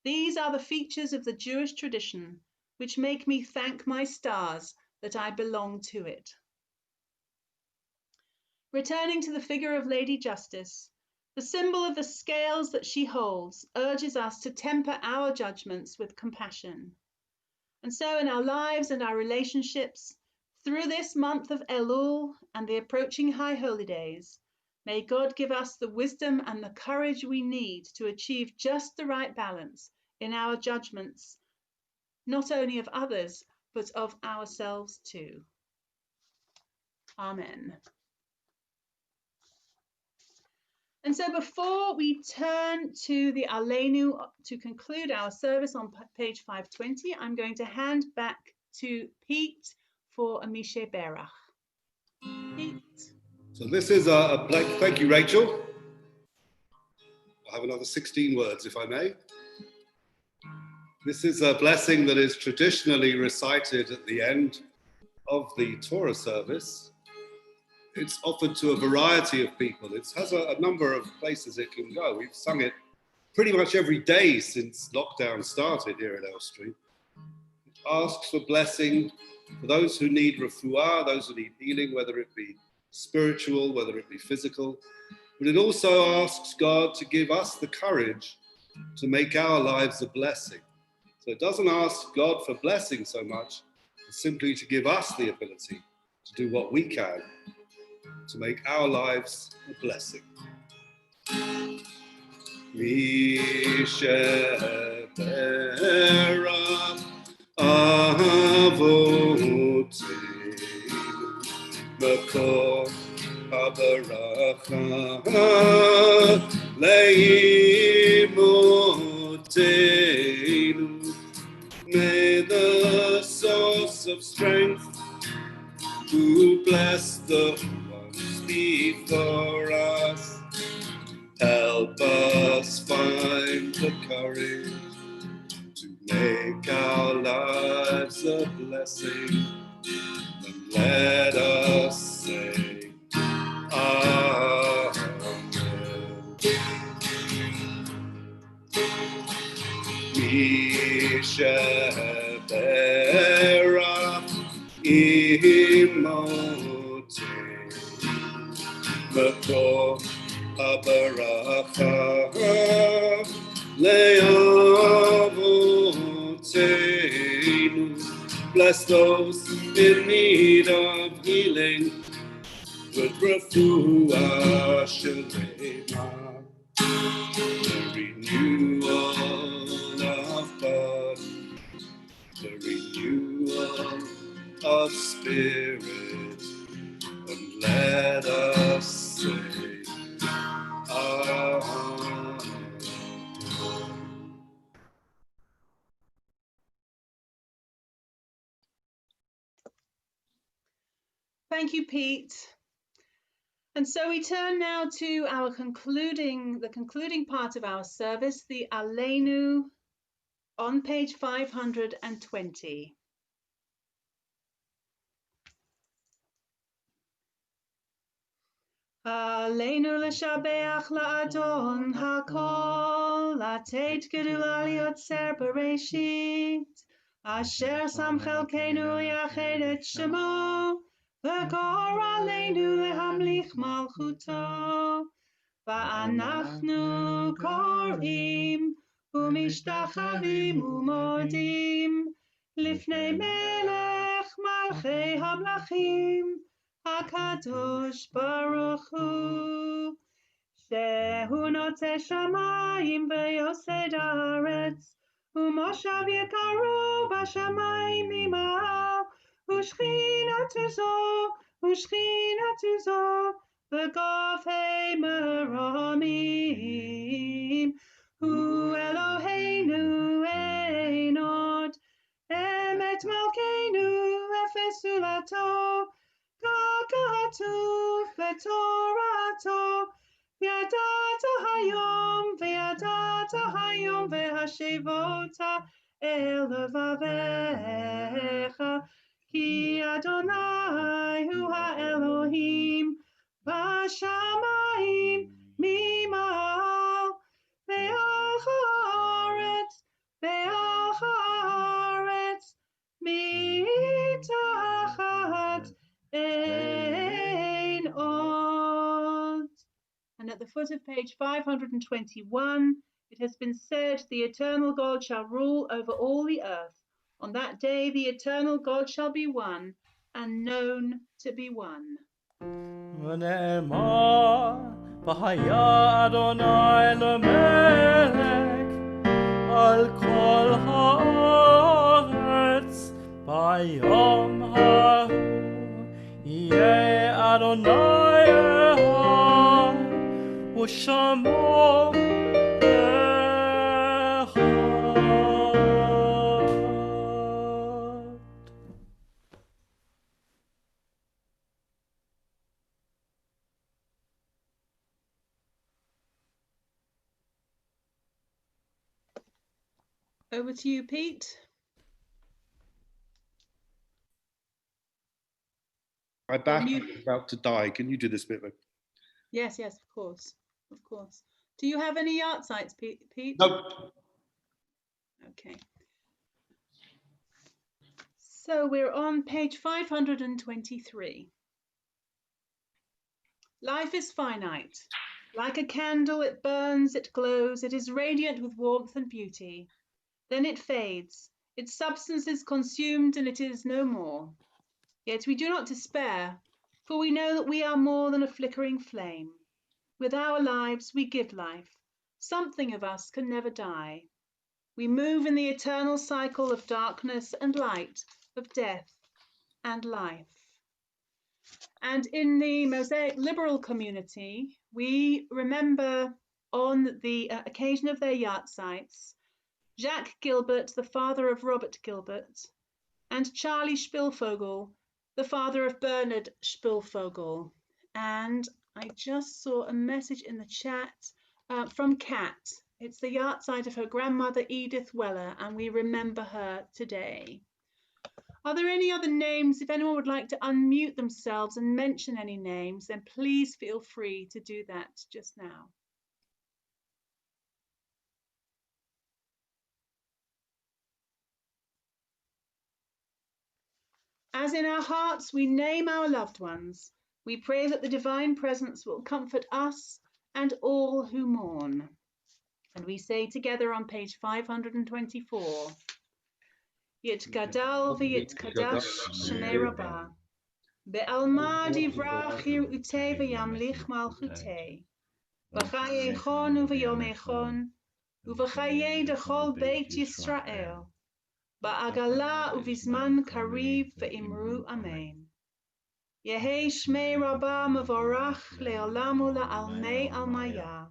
these are the features of the Jewish tradition which make me thank my stars that I belong to it." Returning to the figure of Lady Justice, the symbol of the scales that she holds urges us to temper our judgments with compassion. And so in our lives and our relationships, through this month of Elul and the approaching High Holy Days, may God give us the wisdom and the courage we need to achieve just the right balance in our judgments, not only of others, but of ourselves too. Amen. And so before we turn to the Aleinu to conclude our service on page 520, I'm going to hand back to Pete for a Mishe Berach. Pete. So this is a thank you, Rachel. I have another 16 words, if I may. This is a blessing that is traditionally recited at the end of the Torah service. It's offered to a variety of people. It has a number of places it can go. We've sung it pretty much every day since lockdown started here at Elstree. It asks for blessing for those who need refuah, those who need healing, whether it be spiritual, whether it be physical. But it also asks God to give us the courage to make our lives a blessing. So it doesn't ask God for blessing so much, as simply to give us the ability to do what we can to make our lives a blessing. Mishe Berach Avoteinu Makor HaBaracha Leimotenu. May the source of strength bless the ones before us. Help us find the courage to make our lives a blessing, and let us say Amen. We shall bear up emote, Mako Abaracha Leavotenu. Bless those in need of healing with refuah shalema, the renewal of body, the renewal of spirit, and let us say, Amen. Thank you, Pete. And so we turn now to our concluding part of our service, the Aleinu, on page 520. Aleinu l'shabeach la'adon hakol, lateit gedula liotzer bereshit, asher sam chelkeinu yached et shemo, v'kor aleinu lehamlich malchuto, va'anachnu korim umishtachavim umodim, lifnei melech malchei hamlachim, HaKadosh Baruch Hu, Shehu notze shamayim v'yosed haaretz, u'moshav yekaru b'shamayim mima'al, u'shchinatu zo v'gofei meramim, Hu Eloheinu ein od, emet malkeinu efes ulato, Kagatu v'torato, v'yadata hayom v'hashevota el levavecha, ki Adonai hu ha'Elohim, v'shamayim mima'al, ve'al haaretz mitachat ein od. And at the foot of page 521, it has been said, the eternal God shall rule over all the earth. On that day, the eternal God shall be one and known to be one. ונאמר, והיה אדוני למלך על כל הארץ, ביום ההוא יהיה אדוני אחד, ושמו Over to you, Pete. My back is about to die. Can you do this bit? Yes, of course. Do you have any art sites, Pete? Nope. Okay. So we're on page 523. Life is finite. Like a candle, it burns, it glows, it is radiant with warmth and beauty. Then it fades, its substance is consumed, and it is no more. Yet we do not despair, for we know that we are more than a flickering flame. With our lives, we give life. Something of us can never die. We move in the eternal cycle of darkness and light, of death and life. And in the Mosaic liberal community, we remember on the occasion of their yahrzeits, Jacques Gilbert, the father of Robert Gilbert, and Charlie Spielvogel, the father of Bernard Spielvogel. And I just saw a message in the chat from Kat. It's the yahrzeit of her grandmother Edith Weller, and we remember her today. Are there any other names? If anyone would like to unmute themselves and mention any names, then please feel free to do that just now. As in our hearts we name our loved ones, we pray that the divine presence will comfort us and all who mourn. And we say together on page 524, Yit gadal v'yit kadash shemei rabbah, be'alma divrach yir'utei v'yamlich malchutei, v'chaye chon u'v'yomei chon, u'v'chaye dechol beit Yisrael, ba'agala u'vizman kariv ve'imru amen. Yehi shmei rabbah mevorach le'olam u'la'almei almaya.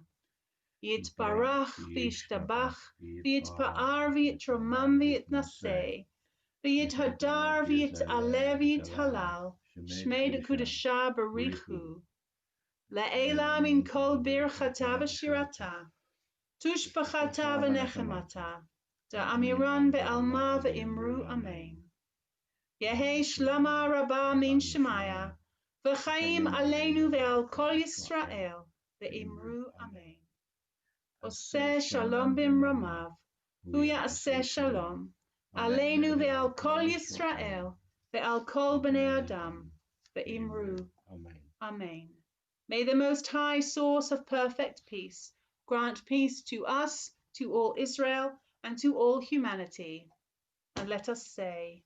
Yitbarach v'yishtabach v'yitpa'ar v'yitromam v'yitnaseh v'yithadar v'yit'aleh v'yithalal shmei dekudashah barichu le'ela min kol birchata v'shirata tushbachata v'nechemata da'amiran be'alma v'imru amen. Yehi shlama rabbah min shemaya v'chaim aleinu ve'al kol Yisrael ve'imru amen. Oseh shalom bimramav, hu ya'aseh shalom, aleinu ve'al kol Yisrael, ve'al kol b'nei Adam, ve'imru. Amen. May the Most High Source of perfect peace grant peace to us, to all Israel, and to all humanity. And let us say,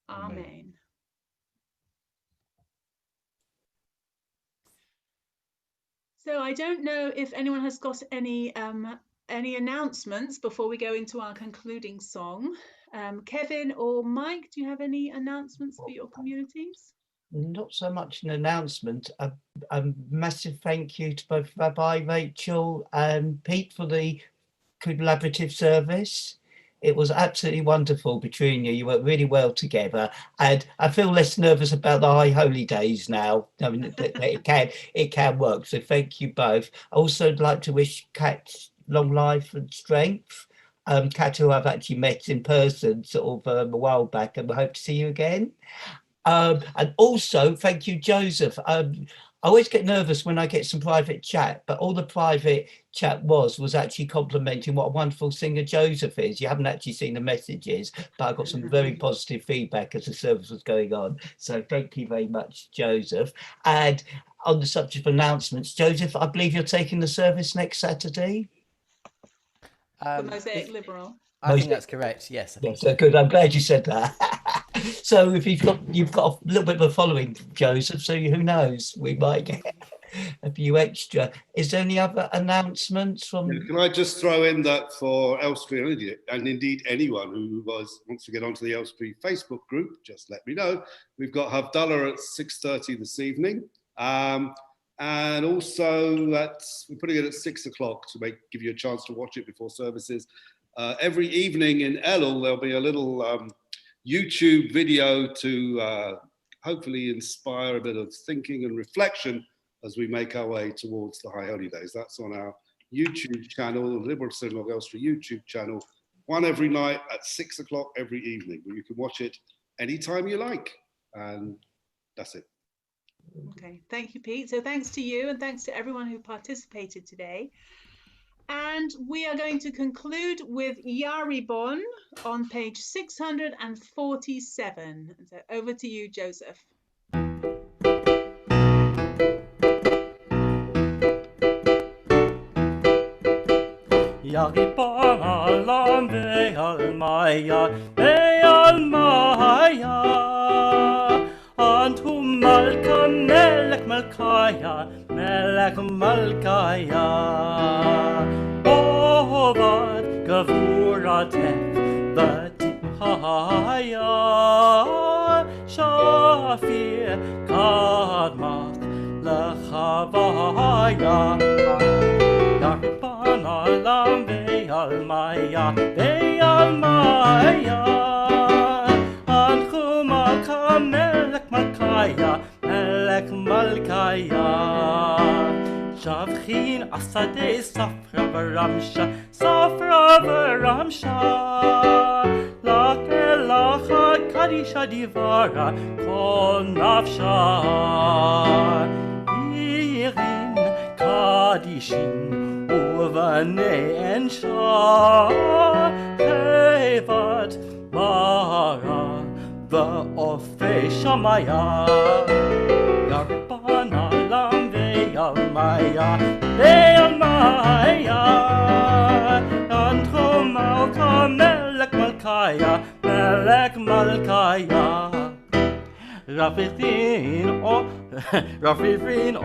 Amen. So I don't know if anyone has got any announcements before we go into our concluding song. Kevin or Mike, do you have any announcements for your communities? Not so much an announcement. A massive thank you to both Rabbi, Rachel and Pete for the collaborative service. It was absolutely wonderful between you. You worked really well together, and I feel less nervous about the high holy days now. I mean, it can work. So thank you both. I also would like to wish Kat long life and strength. Kat, who I've actually met in person sort of a while back, and we hope to see you again. And also thank you, Joseph. I always get nervous when I get some private chat, but all the private chat was actually complimenting what a wonderful singer Joseph is. You haven't actually seen the messages, but I got some very positive feedback as the service was going on. So thank you very much, Joseph. And on the subject of announcements, Joseph, I believe you're taking the service next Saturday. The Mosaic Liberal. I think that's correct. Yes. Yes, so good. I'm glad you said that. So if you've got a little bit of a following, Joseph, so who knows, we might get a few extra. Is there any other announcements from? Can I just throw in that for Elstree and indeed anyone who wants to get onto the Elstree Facebook group, just let me know. We've got Havdalah at 6:30 this evening. And also we're putting it at 6 o'clock to give you a chance to watch it before services. Every evening in Elul, there'll be a little YouTube video to hopefully inspire a bit of thinking and reflection as we make our way towards the High Holy Days. That's on our YouTube channel, the Liberal Synagogue Elstree YouTube channel, one every night at 6 o'clock every evening, where you can watch it anytime you like. And that's it. Okay, thank you, Pete. So thanks to you and thanks to everyone who participated today. And we are going to conclude with Yaribon on page 647. So over to you, Joseph. Yaribon alam ve'almaya ve'almaya Antum malka melek malkaya melek malkaya Ovad gavuratek v'timhaya Shafir kadmak lechavaya Yaribon alam ve'almaya ve'almaya Antum malka melech malkaya, melech malkaya. Shavchin asade safra v'ramsha, safra v'ramsha. Lakelacha kadisha divara, kol nafsha. Irin kadishin uvanei ensha, hevat bara va'ofei shamaya. Yarban alam ve'almaya, ve'almaya. Antro malka melech malkaya, melech malkaya. Rafifin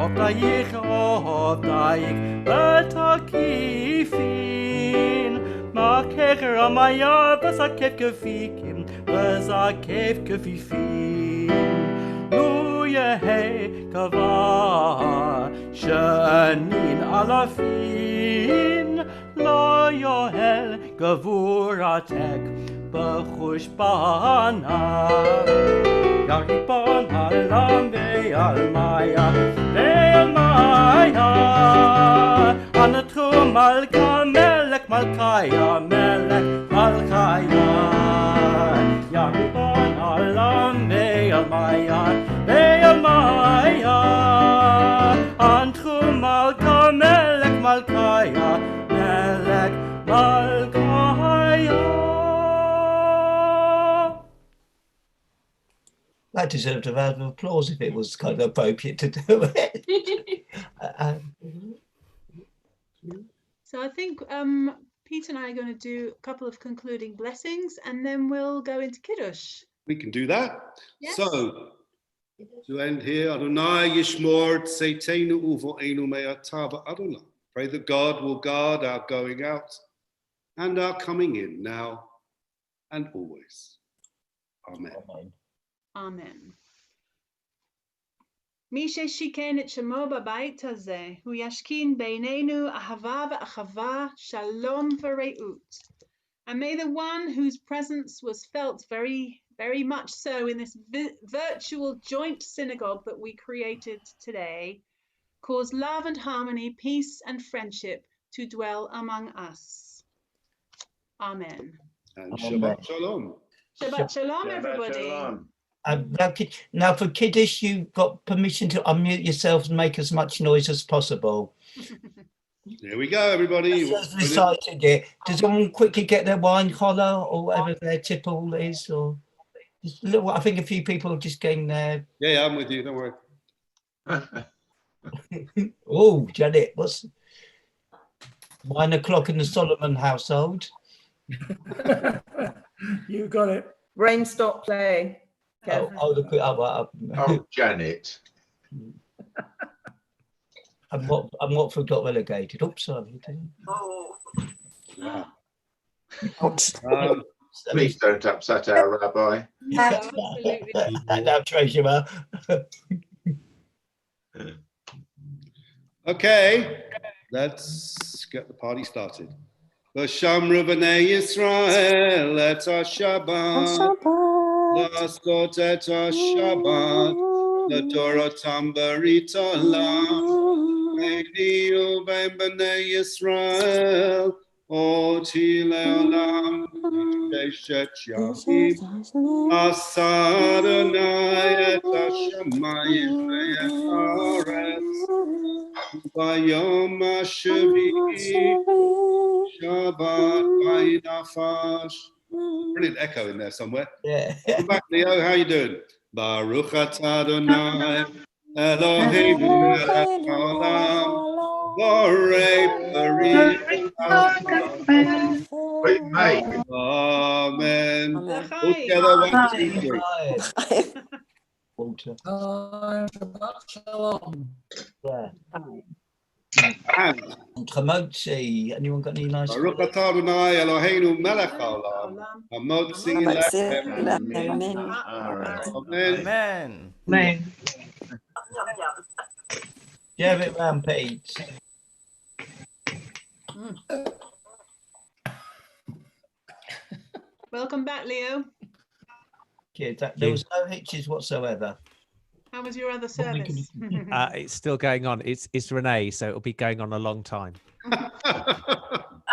otayich otayich v'takifin makech ramaya v'zakef kefikim v'zakef kefifin lu yehe kava shanin alafin lo yohel gavuratek b'chushbana. Yaribon alam ve'almaya, ve'almaya. Anatru malka melech malkaya, melech malkaya. Yaribon alam ve'almaya, ve'almaya. Antru malka melech malkaya, melech malkaya. That deserved a round of applause if it was kind of appropriate to do it. So I think Peter and I are going to do a couple of concluding blessings, and then we'll go into Kiddush. We can do that. Yes. So, to end here, Adonai Yishmor Tzeitenu Uvo'enu Me'atava Adonai. Pray that God will guard our going out and our coming in now and always. Amen. Amen. מי ששיכן את שמו בבית הזה, הוא ישכין בינינו אהבה ואחווה, shalom ורעות. And may the one whose presence was felt very, very much so in this virtual joint synagogue that we created today, cause love and harmony, peace and friendship to dwell among us. Amen. And Shabbat Shalom. Shabbat Shalom, everybody. Now for Kiddush, you've got permission to unmute yourself and make as much noise as possible. Here we go, everybody. Just reciting it. Does someone quickly get their wine collar or whatever their tipple is? Or just a little, I think a few people are just getting there. Yeah, I'm with you. Don't worry. Oh, Janet, what's 9 o'clock in the Solomon household? You got it. Rain stop play. Oh, Janet. I'm Watford got relegated. Oops, sorry. Please don't upset our rabbi. Now, treasurer. Okay, let's get the party started. V'shamru b'nei Yisrael et ha-Shabbat, la'asot et ha-Shabbat, l'dorotam berit olam, v'hiyu ben b'nei Yisrael, oti le'olam, sheshet yamim, asa Adonai et ha-shamayim ve'et haaretz, v'yom ha-shvi'i, Shabbat Vayidafash. Brilliant echo in there somewhere. Yeah. Welcome back, Leo. How you doing? Baruch atah Adonai Eloheinu melech haolam borei peri Wait, mate. Amen. All together, 1, 2, 3. Walter. Shabbat Shalom. Yeah. And Chamotzi. Anyone got any nice? Baruch atah Adonai Eloheinu melech haolam hamotzi lechem Amen. Amen. Amen. Share it round, Pete. Welcome back, Leo. you. There was no hitches whatsoever. How was your other service? It's still going on. It's Renee, so it'll be going on a long time.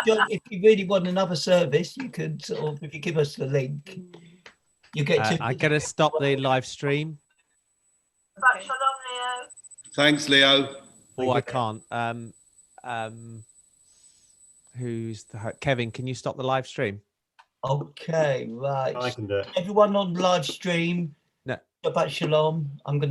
John, if you really want another service, you could sort of, if you give us the link, you get to. I'm going to stop the live stream. Right, shalom, Leo. Thanks, Leo. Oh, I can't. Who's Kevin? Can you stop the live stream? Okay, right. I can do it. Everyone on live stream. No. Shabbat shalom. I'm going